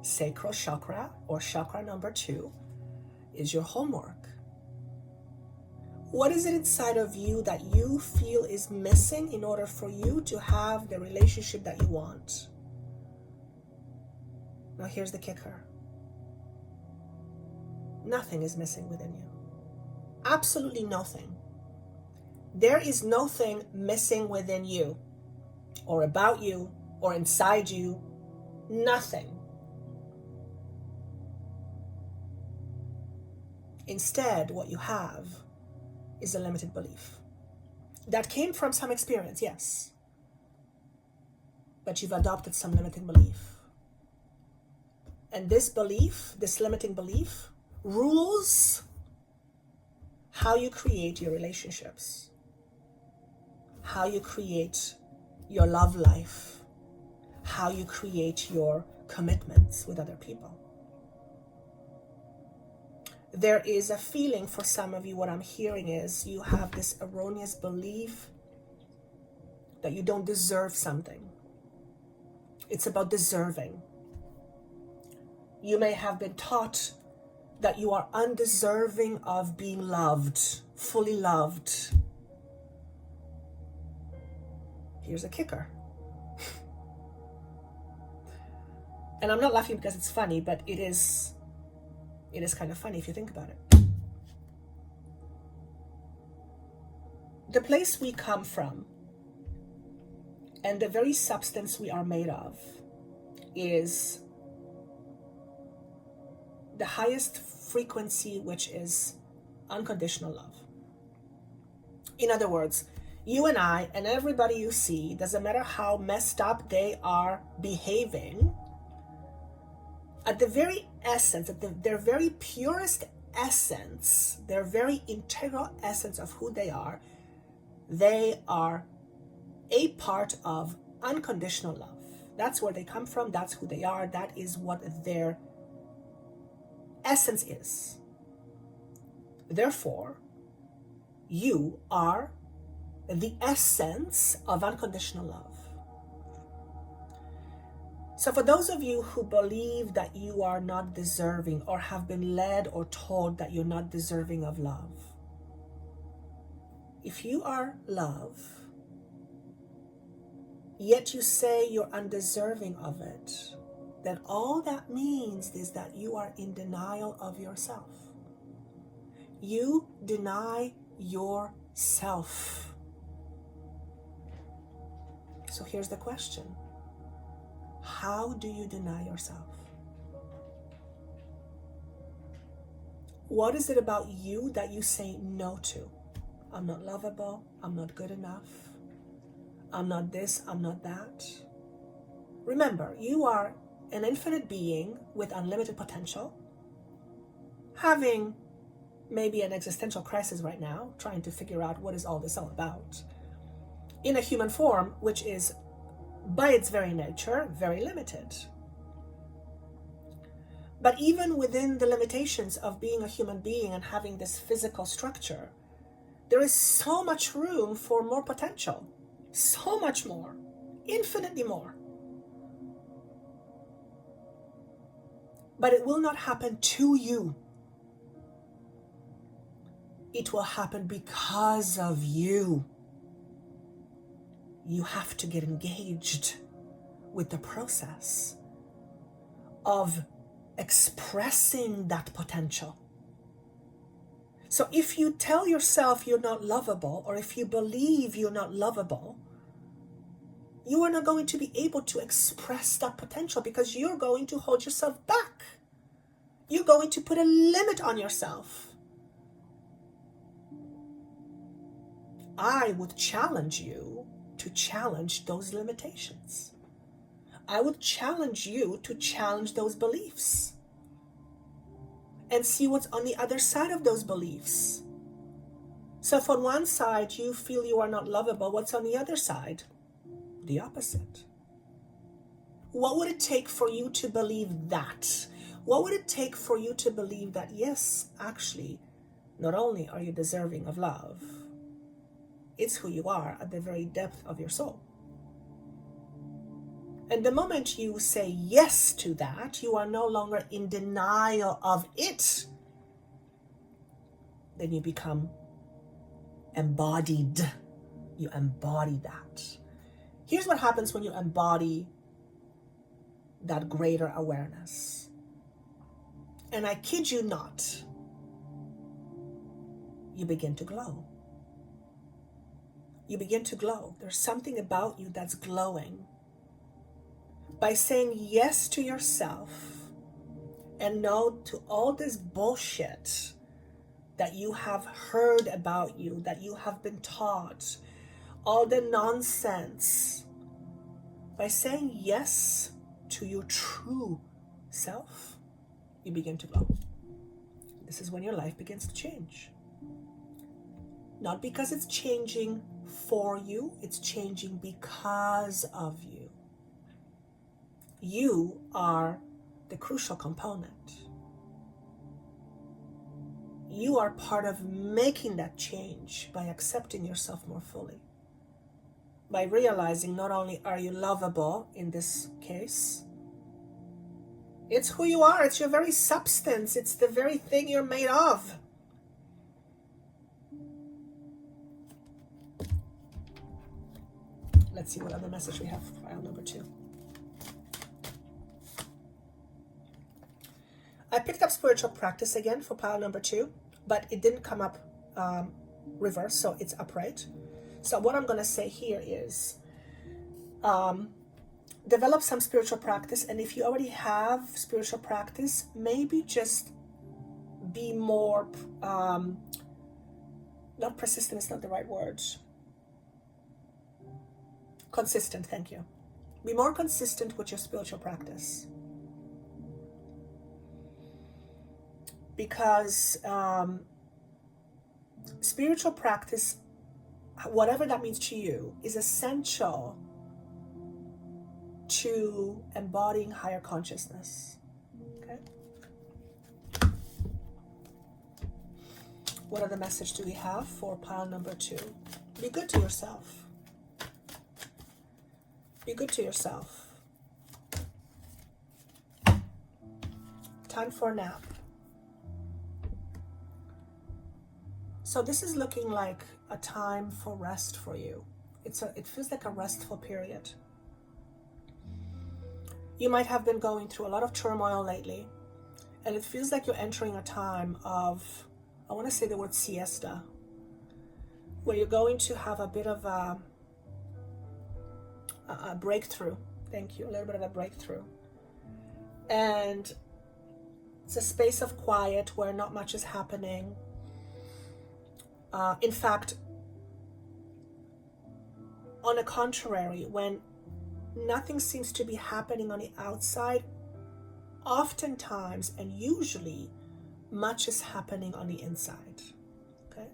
sacral chakra or chakra number two, is your homework. What is it inside of you that you feel is missing in order for you to have the relationship that you want? Now here's the kicker. Nothing is missing within you. Absolutely nothing. There is nothing missing within you, or about you, or inside you. Nothing. Instead, what you have is a limited belief that came from some experience, yes, but you've adopted some limiting belief. And this belief, this limiting belief, rules how you create your relationships, how you create your love life, how you create your commitments with other people. There is a feeling for some of you, what I'm hearing is you have this erroneous belief that you don't deserve something. It's about deserving. You may have been taught that you are undeserving of being loved, fully loved. Here's a kicker. And I'm not laughing because it's funny, but it is kind of funny if you think about it. The place we come from and the very substance we are made of is the highest frequency, which is unconditional love. In other words, you and I and everybody you see, doesn't matter how messed up they are behaving, at the very essence, their very purest essence, their very integral essence of who they are a part of unconditional love. That's where they come from. That's who they are. That is what their essence is. Therefore, you are the essence of unconditional love. So for those of you who believe that you are not deserving or have been led or told that you're not deserving of love, if you are love, yet you say you're undeserving of it, then all that means is that you are in denial of yourself. You deny yourself. So here's the question. How do you deny yourself? What is it about you that you say no to? I'm not lovable. I'm not good enough. I'm not this. I'm not that. Remember, you are an infinite being with unlimited potential, having maybe an existential crisis right now, trying to figure out what is all this all about, in a human form, which is by its very nature, very limited. But even within the limitations of being a human being and having this physical structure, there is so much room for more potential, so much more, infinitely more. But it will not happen to you. It will happen because of you. You have to get engaged with the process of expressing that potential. So if you tell yourself you're not lovable, or if you believe you're not lovable, you are not going to be able to express that potential because you're going to hold yourself back. You're going to put a limit on yourself. I would challenge you to challenge those limitations. I would challenge you to challenge those beliefs and see what's on the other side of those beliefs. So if on one side you feel you are not lovable, what's on the other side? The opposite. What would it take for you to believe that? What would it take for you to believe that, yes, actually, not only are you deserving of love, it's who you are at the very depth of your soul. And the moment you say yes to that, you are no longer in denial of it. Then you become embodied. You embody that. Here's what happens when you embody that greater awareness. And I kid you not, you begin to glow. You begin to glow. There's something about you that's glowing. By saying yes to yourself and no to all this bullshit that you have heard about you, that you have been taught, all the nonsense. By saying yes to your true self, you begin to glow. This is when your life begins to change. Not because it's changing for you, it's changing because of you. You are the crucial component. You are part of making that change by accepting yourself more fully. By realizing not only are you lovable in this case, it's who you are, it's your very substance, it's the very thing you're made of. Let's see what other message we have for file number 2. I picked up spiritual practice again for pile number 2, but it didn't come up reverse, so it's upright. So what I'm going to say here is develop some spiritual practice, and if you already have spiritual practice, maybe just be more, not persistent is not the right word. Consistent, thank you. Be more consistent with your spiritual practice. Because spiritual practice, whatever that means to you, is essential to embodying higher consciousness. Okay? What other message do we have for pile number 2? Be good to yourself. Be good to yourself. Time for a nap. So this is looking like a time for rest for you. It feels like a restful period. You might have been going through a lot of turmoil lately, and it feels like you're entering a time of, I want to say the word siesta, where you're going to have a bit of a breakthrough. Thank you, a little bit of a breakthrough. And it's a space of quiet where not much is happening. In fact, on the contrary, when nothing seems to be happening on the outside, oftentimes and usually much is happening on the inside. Okay?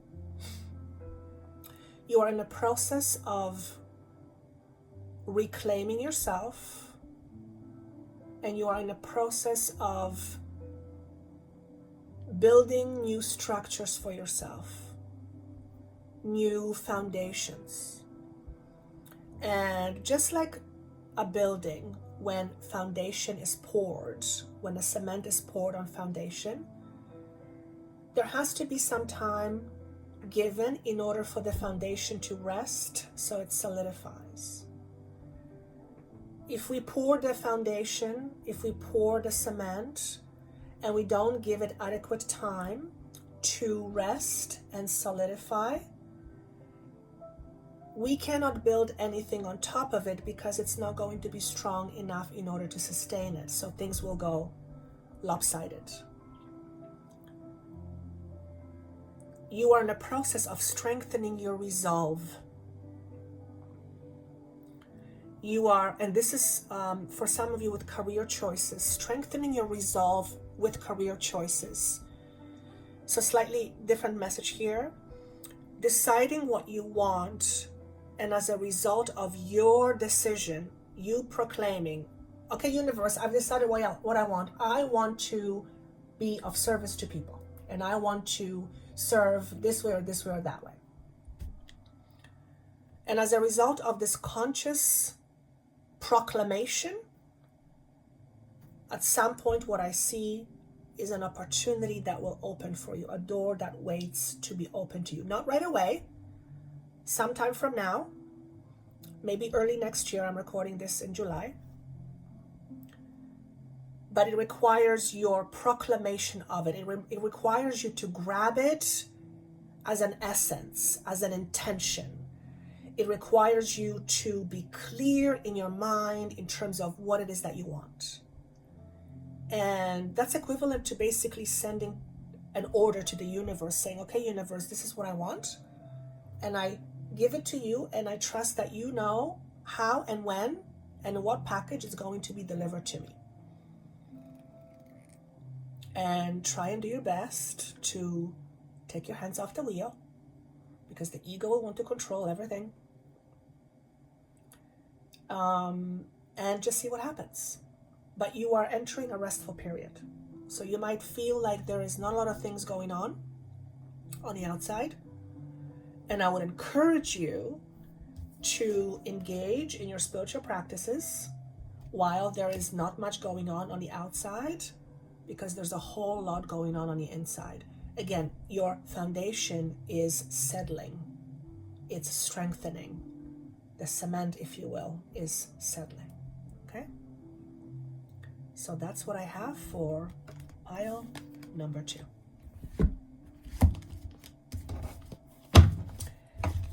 You are in the process of reclaiming yourself, and you are in the process of building new structures for yourself. New foundations. And just like a building, when foundation is poured, when the cement is poured on foundation, there has to be some time given in order for the foundation to rest so it solidifies. If we pour the foundation, if we pour the cement, and we don't give it adequate time to rest and solidify, we cannot build anything on top of it because it's not going to be strong enough in order to sustain it. So things will go lopsided. You are in the process of strengthening your resolve. You are, and this is for some of you with career choices, strengthening your resolve with career choices. So slightly different message here. Deciding what you want, and as a result of your decision, you proclaiming, okay, universe, I've decided what I want. I want to be of service to people, and I want to serve this way or that way. And as a result of this conscious proclamation, at some point what I see is an opportunity that will open for you, a door that waits to be open to you. Not right away, sometime from now, maybe early next year. I'm recording this in July. But it requires your proclamation of it. It requires you to grab it as an essence, as an intention. It requires you to be clear in your mind in terms of what it is that you want. And that's equivalent to basically sending an order to the universe, saying, okay, universe, this is what I want. And I give it to you, and I trust that you know how and when and what package is going to be delivered to me. And try and do your best to take your hands off the wheel, because the ego will want to control everything. And just see what happens. But you are entering a restful period. So you might feel like there is not a lot of things going on the outside. And I would encourage you to engage in your spiritual practices while there is not much going on the outside, because there's a whole lot going on the inside. Again, your foundation is settling. It's strengthening. The cement, if you will, is settling. Okay? So that's what I have for pile number 2.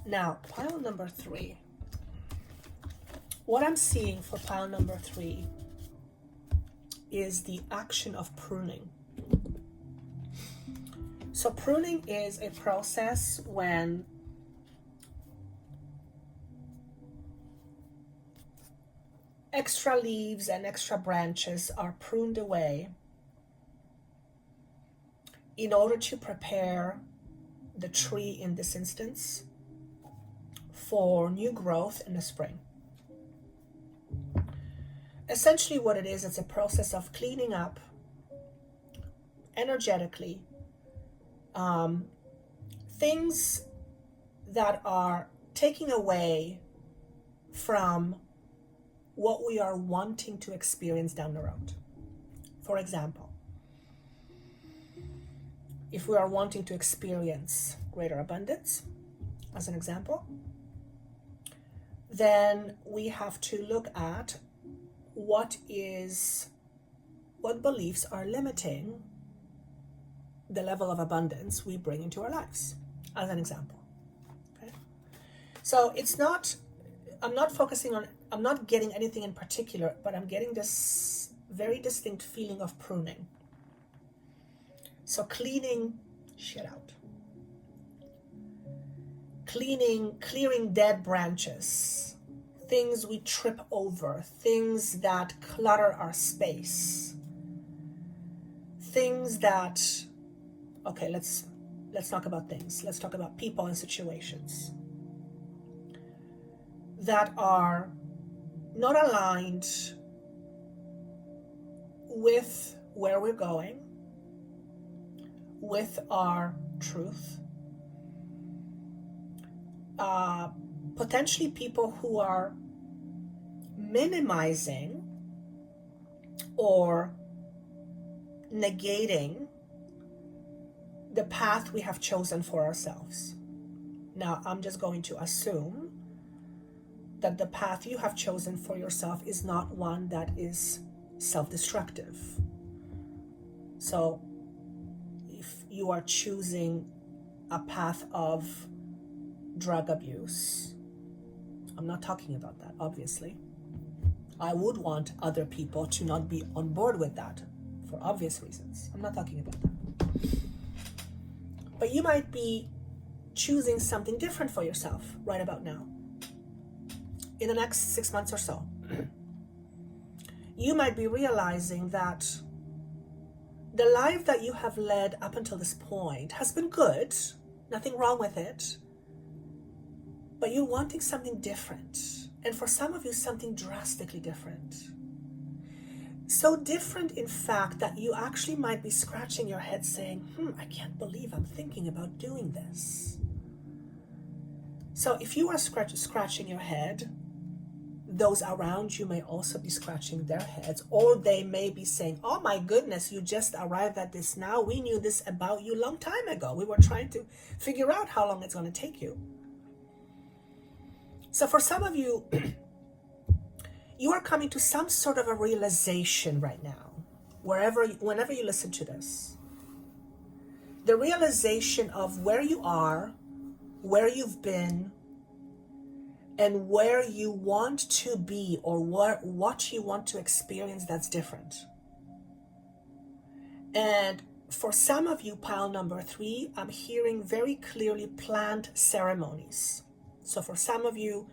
Now, pile number 3. What I'm seeing for pile number 3 is the action of pruning. So pruning is a process when extra leaves and extra branches are pruned away in order to prepare the tree, in this instance, for new growth in the spring. Essentially what it is, it's a process of cleaning up energetically things that are taking away from what we are wanting to experience down the road. For example, if we are wanting to experience greater abundance, as an example, then we have to look at what beliefs are limiting the level of abundance we bring into our lives, as an example. Okay? So I'm not getting anything in particular, but I'm getting this very distinct feeling of pruning. So cleaning shit out. Clearing dead branches, things we trip over, things that clutter our space, things that, okay, let's talk about things. Let's talk about people and situations that are not aligned with where we're going, with our truth. Potentially people who are minimizing or negating the path we have chosen for ourselves. Now, I'm just going to assume that the path you have chosen for yourself is not one that is self-destructive. So if you are choosing a path of drug abuse, I'm not talking about that, obviously. I would want other people to not be on board with that for obvious reasons. I'm not talking about that. But you might be choosing something different for yourself right about now. In the next 6 months or so, you might be realizing that the life that you have led up until this point has been good, nothing wrong with it, but you're wanting something different. And for some of you, something drastically different. So different, in fact, that you actually might be scratching your head saying, I can't believe I'm thinking about doing this. So if you are scratching your head, those around you may also be scratching their heads, or they may be saying, oh my goodness, you just arrived at this now. We knew this about you a long time ago. We were trying to figure out how long it's going to take you. So for some of you, you are coming to some sort of a realization right now, whenever you listen to this. The realization of where you are, where you've been, and where you want to be, or what you want to experience that's different. And for some of you, pile number 3, I'm hearing very clearly planned ceremonies. So for some of you,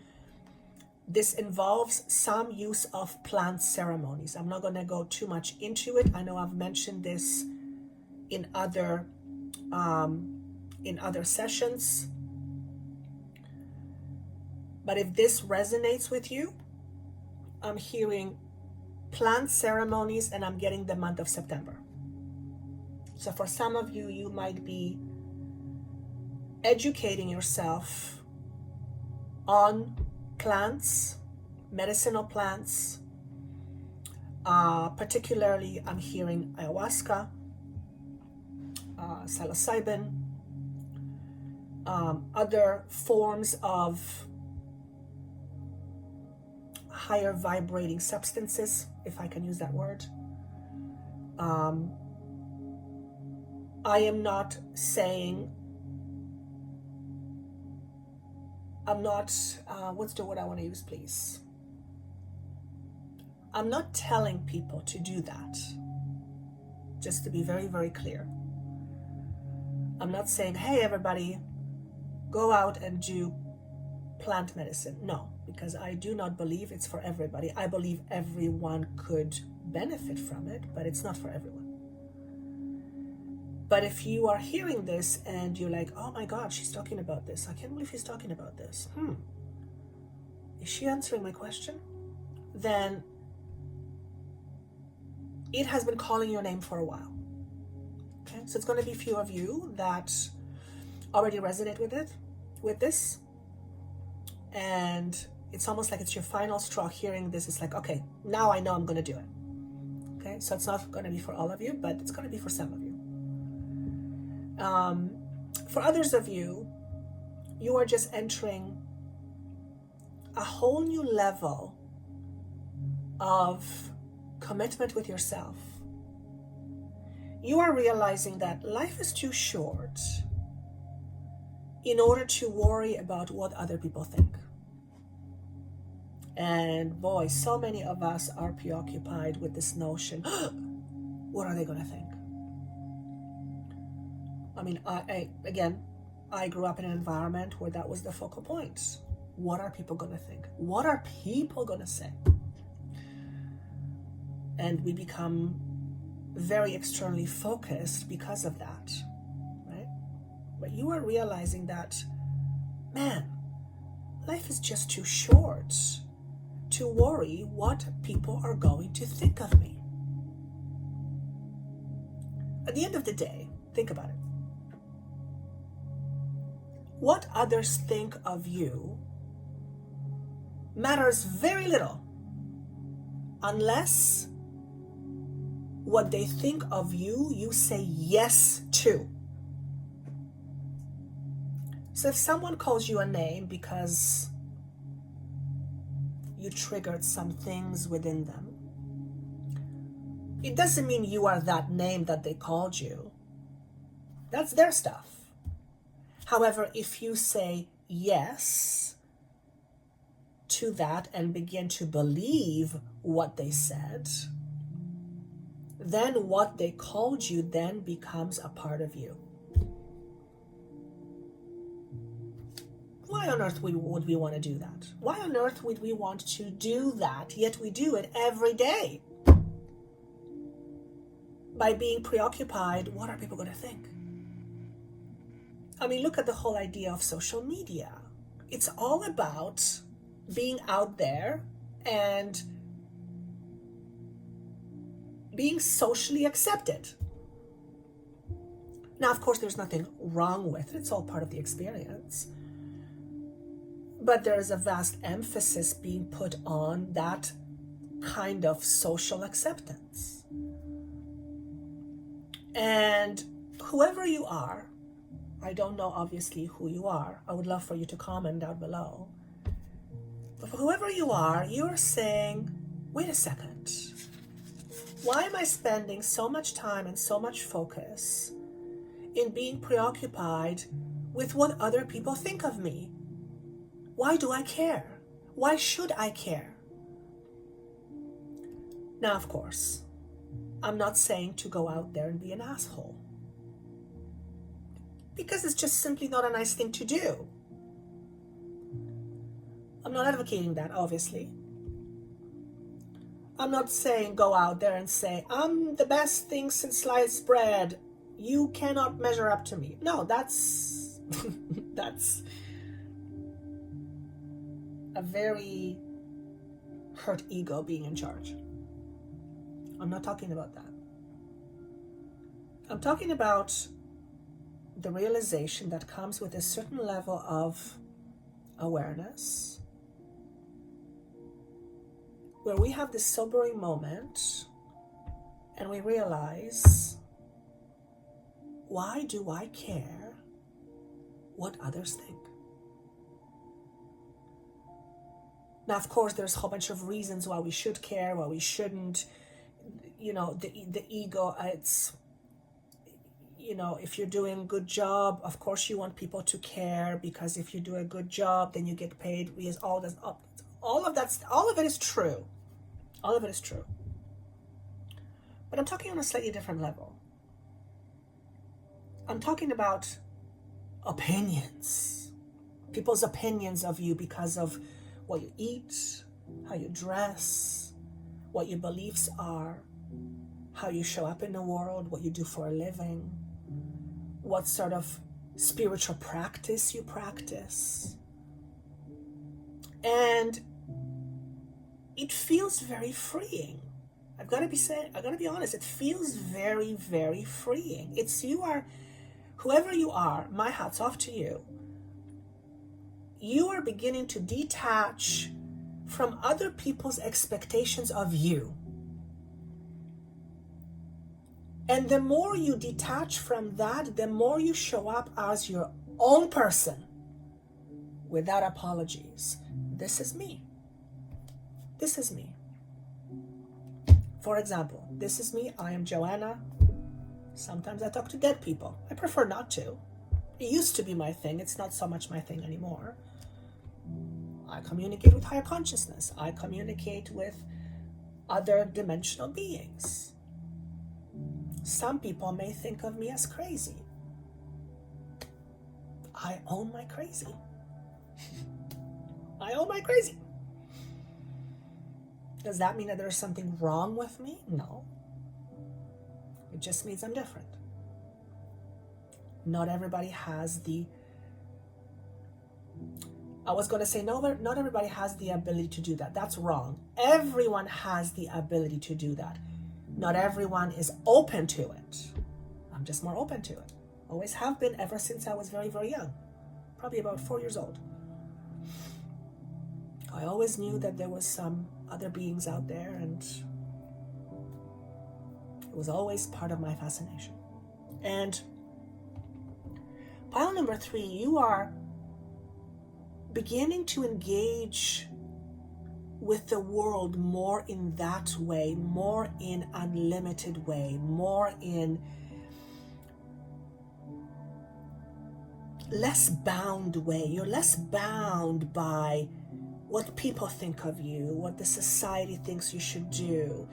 this involves some use of planned ceremonies. I'm not going to go too much into it. I know I've mentioned this in other sessions. But if this resonates with you, I'm hearing planned ceremonies, and I'm getting the month of September. So for some of you, you might be educating yourself on plants, medicinal plants. Particularly, I'm hearing ayahuasca, psilocybin, other forms of higher vibrating substances, if I can use that word. I am not saying, what's the word I want to use, please? I'm not telling people to do that. Just to be very, very clear. I'm not saying, hey, everybody, go out and do plant medicine. No, because I do not believe it's for everybody. I believe everyone could benefit from it, but it's not for everyone. But if you are hearing this and you're like, oh my God, she's talking about this. I can't believe she's talking about this. Is she answering my question? Then it has been calling your name for a while. Okay, so it's going to be a few of you that already resonate with this. And it's almost like it's your final straw hearing this. It's like, okay, now I know I'm going to do it. Okay, so it's not going to be for all of you, but it's going to be for some of you. For others of you, you are just entering a whole new level of commitment with yourself. You are realizing that life is too short in order to worry about what other people think. And boy, so many of us are preoccupied with this notion, what are they going to think? I mean, I grew up in an environment where that was the focal point. What are people going to think? What are people going to say? And we become very externally focused because of that, right? But you are realizing that, man, life is just too short to worry what people are going to think of me. At the end of the day, think about it. What others think of you matters very little unless what they think of you, you say yes to. So if someone calls you a name because you triggered some things within them, it doesn't mean you are that name that they called you. That's their stuff. However, if you say yes to that and begin to believe what they said, then what they called you then becomes a part of you. Why on earth would we want to do that? Why on earth would we want to do that, yet we do it every day? By being preoccupied, what are people going to think? I mean, look at the whole idea of social media. It's all about being out there and being socially accepted. Now, of course, there's nothing wrong with it. It's all part of the experience. But there is a vast emphasis being put on that kind of social acceptance. And whoever you are, I don't know obviously who you are. I would love for you to comment down below. whoever you are, you're saying, wait a second. Why am I spending so much time and so much focus in being preoccupied with what other people think of me? Why do I care? Why should I care? Now, of course, I'm not saying to go out there and be an asshole, because it's just simply not a nice thing to do. I'm not advocating that, obviously. I'm not saying go out there and say, I'm the best thing since sliced bread. You cannot measure up to me. No, that's that's a very hurt ego being in charge. I'm not talking about that. I'm talking about the realization that comes with a certain level of awareness, where we have this sobering moment and we realize, why do I care what others think? Now, of course, there's a whole bunch of reasons why we should care, why we shouldn't. You know, the ego, it's, you know, if you're doing a good job, of course you want people to care, because if you do a good job, then you get paid. All of it is true. All of it is true. But I'm talking on a slightly different level. I'm talking about opinions. People's opinions of you because of what you eat, how you dress, what your beliefs are, how you show up in the world, what you do for a living, what sort of spiritual practice you practice. And it feels very freeing. I've got to be honest, it feels very, very freeing. Whoever you are, my hat's off to you. You are beginning to detach from other people's expectations of you. And the more you detach from that, the more you show up as your own person without apologies. This is me. This is me. For example, this is me. I am Joanna. Sometimes I talk to dead people. I prefer not to. It used to be my thing. It's not so much my thing anymore. I communicate with higher consciousness. I communicate with other dimensional beings. Some people may think of me as crazy. I own my crazy. I own my crazy. Does that mean that there's something wrong with me? No. It just means I'm different. Not everybody has not everybody has the ability to do that. That's wrong. Everyone has the ability to do that. Not everyone is open to it. I'm just more open to it. Always have been, ever since I was very, very young. Probably about 4 years old. I always knew that there was some other beings out there, and it was always part of my fascination. And pile number 3, you are beginning to engage with the world more in that way, more in unlimited way, more in less bound way. You're less bound by what people think of you, what the society thinks you should do,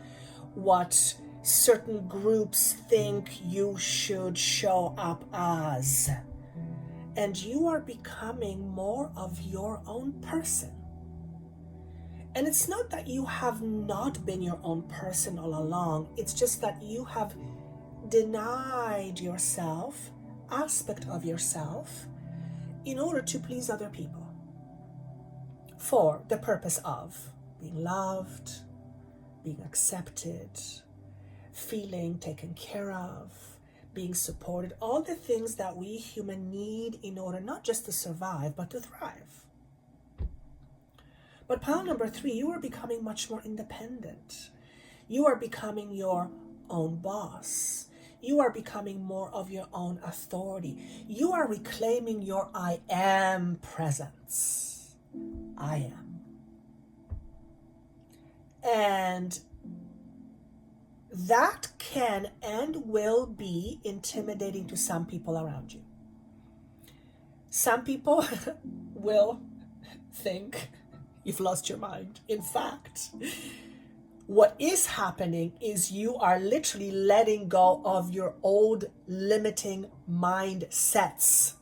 what certain groups think you should show up as. And you are becoming more of your own person. And it's not that you have not been your own person all along. It's just that you have denied yourself, aspect of yourself, in order to please other people. For the purpose of being loved, being accepted, feeling taken care of, being supported, all the things that we humans need in order not just to survive, but to thrive. But pile number 3, you are becoming much more independent. You are becoming your own boss. You are becoming more of your own authority. You are reclaiming your I am presence. I am. And that can and will be intimidating to some people around you. Some people will think you've lost your mind. In fact, what is happening is you are literally letting go of your old limiting mindsets.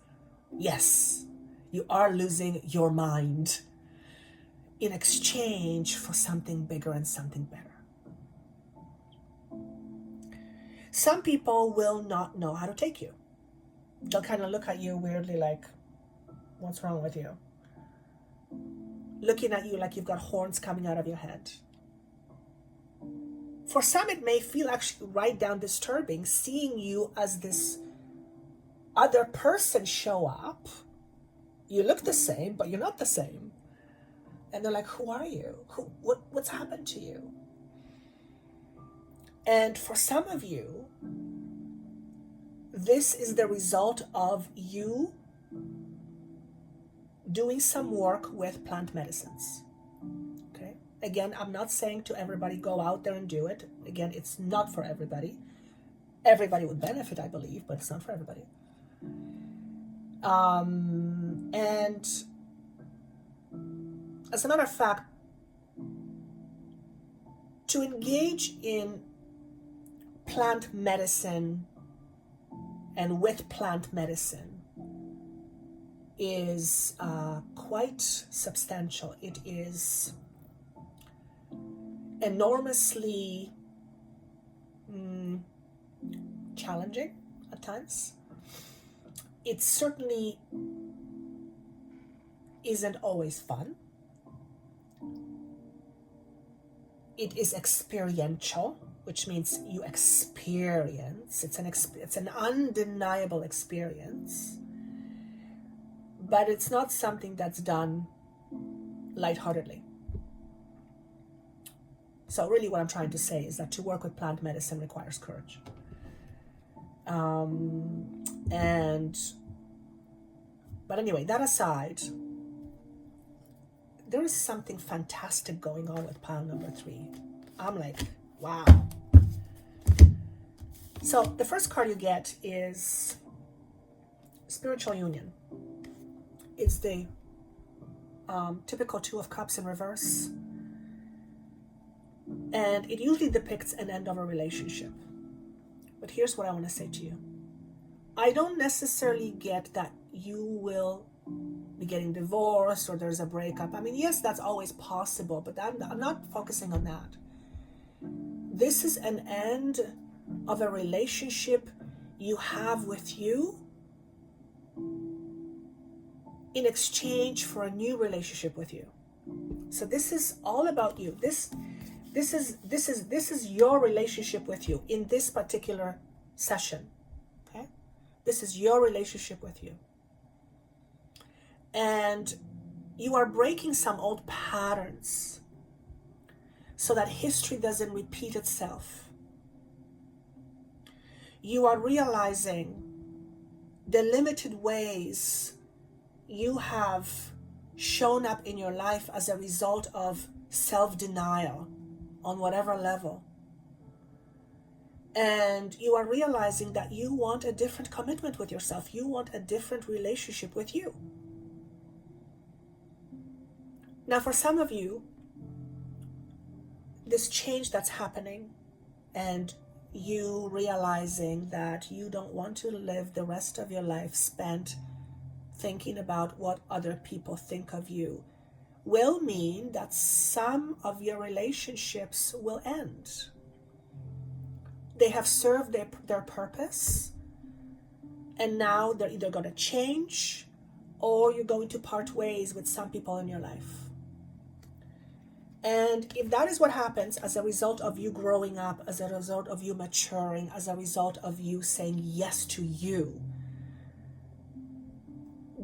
Yes, you are losing your mind in exchange for something bigger and something better. Some people will not know how to take you. They'll kind of look at you weirdly like, what's wrong with you? Looking at you like you've got horns coming out of your head. For some, it may feel actually right down disturbing, seeing you as this other person show up. You look the same, but you're not the same. And they're like, who are you? What's happened to you? And for some of you, this is the result of you doing some work with plant medicines. Okay? Again, I'm not saying to everybody, go out there and do it. Again, it's not for everybody. Everybody would benefit, I believe, but it's not for everybody. And as a matter of fact, to engage in plant medicine and with plant medicine is quite substantial. It is enormously challenging at times. It certainly isn't always fun. It is experiential, which means you experience. It's an undeniable experience. But it's not something that's done lightheartedly. So really what I'm trying to say is that to work with plant medicine requires courage. But anyway, that aside, there is something fantastic going on with pile number 3. I'm like, wow. So the first card you get is spiritual union. It's the typical 2 of Cups in reverse. And it usually depicts an end of a relationship. But here's what I want to say to you. I don't necessarily get that you will be getting divorced or there's a breakup. I mean, yes, that's always possible, but I'm not focusing on that. This is an end of a relationship you have with you in exchange for a new relationship with you. So this is all about you. This is your relationship with you in this particular session. Okay? This is your relationship with you. And you are breaking some old patterns so that history doesn't repeat itself. You are realizing the limited ways you have shown up in your life as a result of self-denial on whatever level. And you are realizing that you want a different commitment with yourself. You want a different relationship with you. Now, for some of you, this change that's happening and you realizing that you don't want to live the rest of your life spent thinking about what other people think of you will mean that some of your relationships will end. They have served their purpose, and now they're either going to change or you're going to part ways with some people in your life. And if that is what happens as a result of you growing up, as a result of you maturing, as a result of you saying yes to you,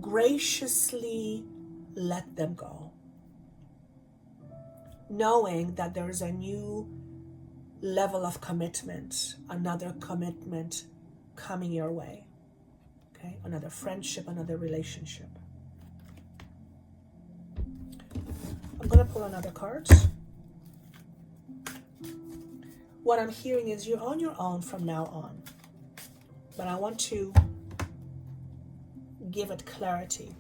graciously let them go, knowing that there is a new level of commitment, another commitment coming your way. Okay, another friendship, another relationship. I'm going to pull another card. what I'm hearing is you're on your own from now on. But I want to give it clarity.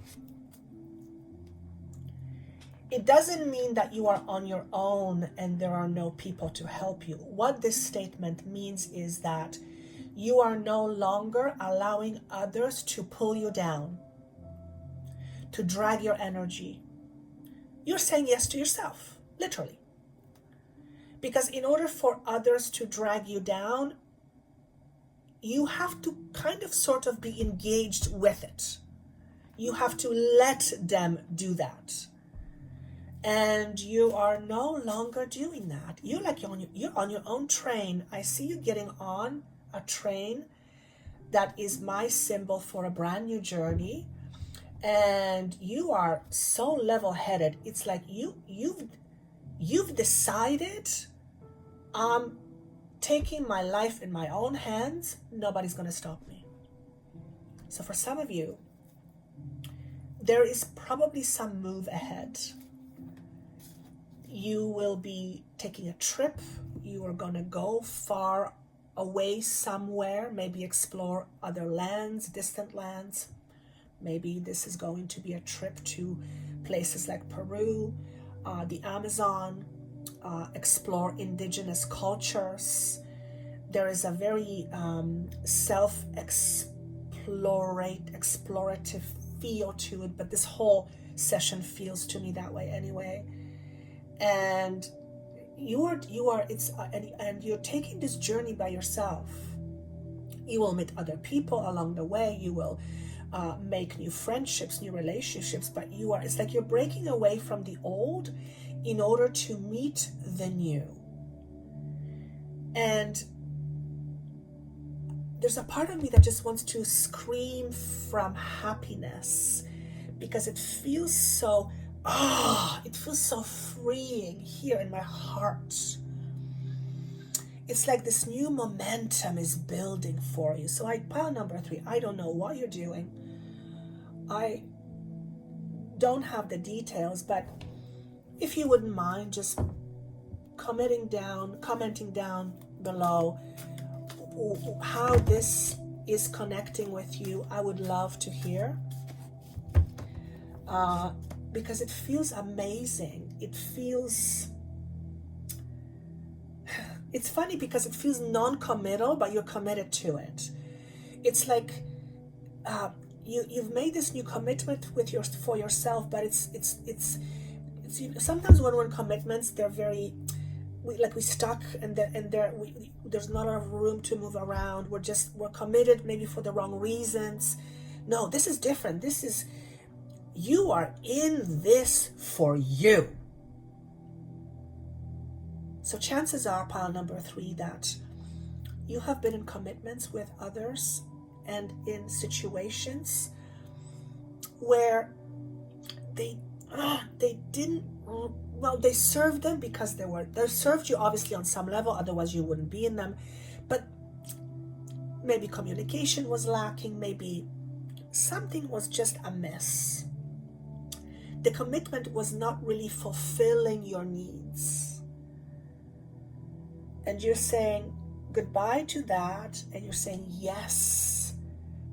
It doesn't mean that you are on your own and there are no people to help you. What this statement means is that you are no longer allowing others to pull you down, to drag your energy. You're saying yes to yourself, literally. Because in order for others to drag you down, you have to kind of sort of be engaged with it. You have to let them do that. And you are no longer doing that. You're on your own train. I see you getting on a train that is my symbol for a brand new journey. And you are so level-headed. It's like you've decided, I'm taking my life in my own hands. Nobody's going to stop me. So for some of you, there is probably some move ahead. You will be taking a trip. You are going to go far away somewhere, maybe explore other lands, distant lands. Maybe this is going to be a trip to places like Peru, the Amazon, explore indigenous cultures. There is a very explorative feel to it, but this whole session feels to me that way anyway. And you're taking this journey by yourself. You will meet other people along the way. You will make new friendships, new relationships, but it's like you're breaking away from the old in order to meet the new. And there's a part of me that just wants to scream from happiness because it feels so freeing here in my heart. It's like this new momentum is building for you. So pile number 3, I don't know what you're doing. I don't have the details, but if you wouldn't mind just commenting down below how this is connecting with you, I would love to hear. Because it feels amazing. It's funny because it feels non-committal, but you're committed to it. It's like you've made this new commitment for yourself, but it's sometimes when we're in commitments, they're very we stuck, and there's not enough room to move around. We're committed maybe for the wrong reasons. No, this is different. You are in this for you. So chances are, pile number 3, that you have been in commitments with others and in situations where they served them because they served you obviously on some level, otherwise you wouldn't be in them. But maybe communication was lacking, maybe something was just amiss. The commitment was not really fulfilling your needs. And you're saying goodbye to that, and you're saying yes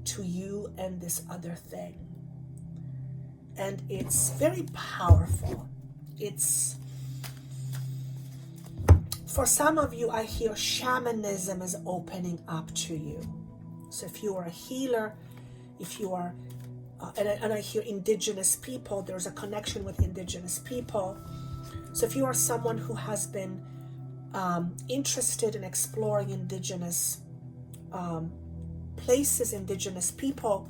to you and this other thing. And it's very powerful. For some of you, I hear shamanism is opening up to you. So if you are a healer, if you are and I hear indigenous people, there's a connection with indigenous people. So if you are someone who has been interested in exploring indigenous places, indigenous people,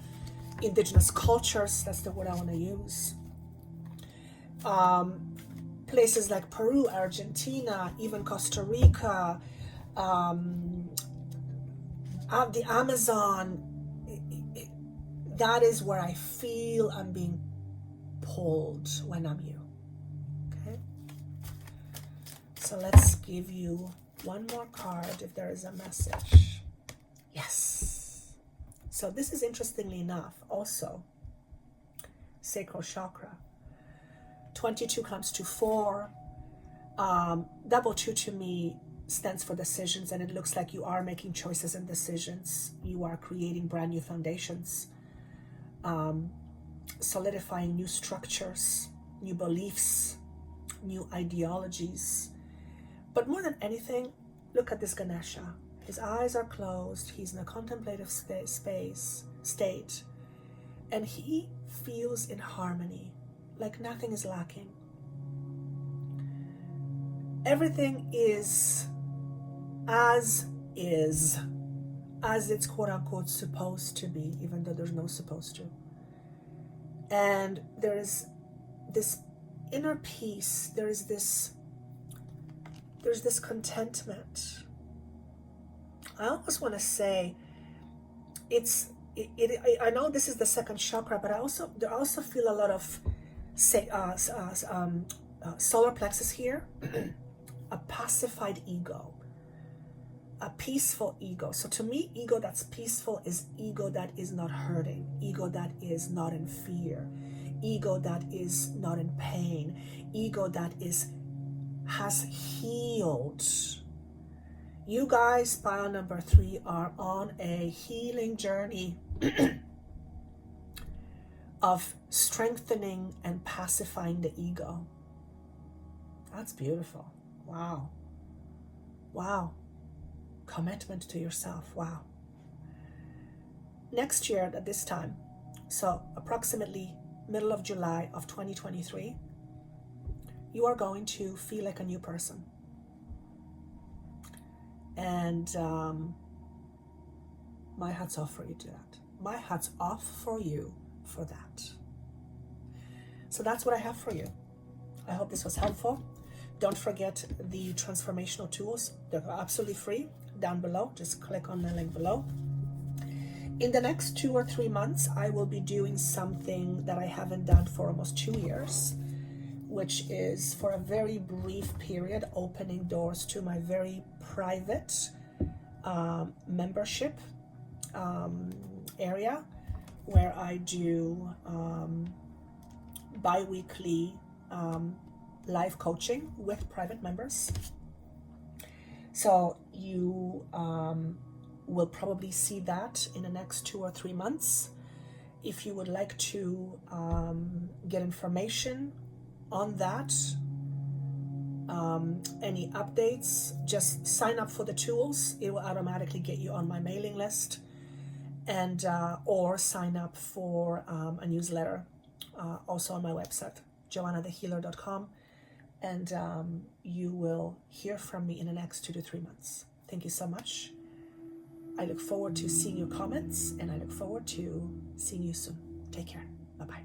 indigenous cultures, that's the word I want to use. Places like Peru, Argentina, even Costa Rica, the Amazon, that is where I feel I'm being pulled when I'm you. Okay? So let's give you one more card if there is a message. Yes. So this is, interestingly enough, also sacral chakra. 22 comes to 4. Double 2 to me stands for decisions, and it looks like you are making choices and decisions. You are creating brand new foundations, solidifying new structures, new beliefs, new ideologies. But more than anything, look at this Ganesha. His eyes are closed. He's in a contemplative state, and he feels in harmony, like nothing is lacking. Everything is as it's quote unquote supposed to be, even though there's no supposed to. And there is this inner peace. There's this contentment. I almost want to say I know this is the second chakra, but I also feel a lot of solar plexus here. A pacified ego, a peaceful ego. So to me, ego that's peaceful is ego that is not hurting, ego that is not in fear, ego that is not in pain, ego that has healed. You guys, pile number 3, are on a healing journey of strengthening and pacifying the ego. That's beautiful. Wow. Wow. Commitment to yourself. Wow. Next year at this time, so approximately middle of July of 2023, you are going to feel like a new person. And my hat's off for you to that. My hat's off for you for that. So that's what I have for you. I hope this was helpful. Don't forget the transformational tools. They're absolutely free down below. Just click on the link below. In the next 2 or 3 months, I will be doing something that I haven't done for almost 2 years, which is for a very brief period, opening doors to my very private membership area, where I do bi-weekly live coaching with private members. So you will probably see that in the next 2 or 3 months. If you would like to get information on that, any updates, just sign up for the tools. It will automatically get you on my mailing list, and or sign up for a newsletter also on my website, joannathehealer.com. And you will hear from me in the next 2 to 3 months. Thank you so much. I look forward to seeing your comments, and I look forward to seeing you soon. Take care. Bye-bye.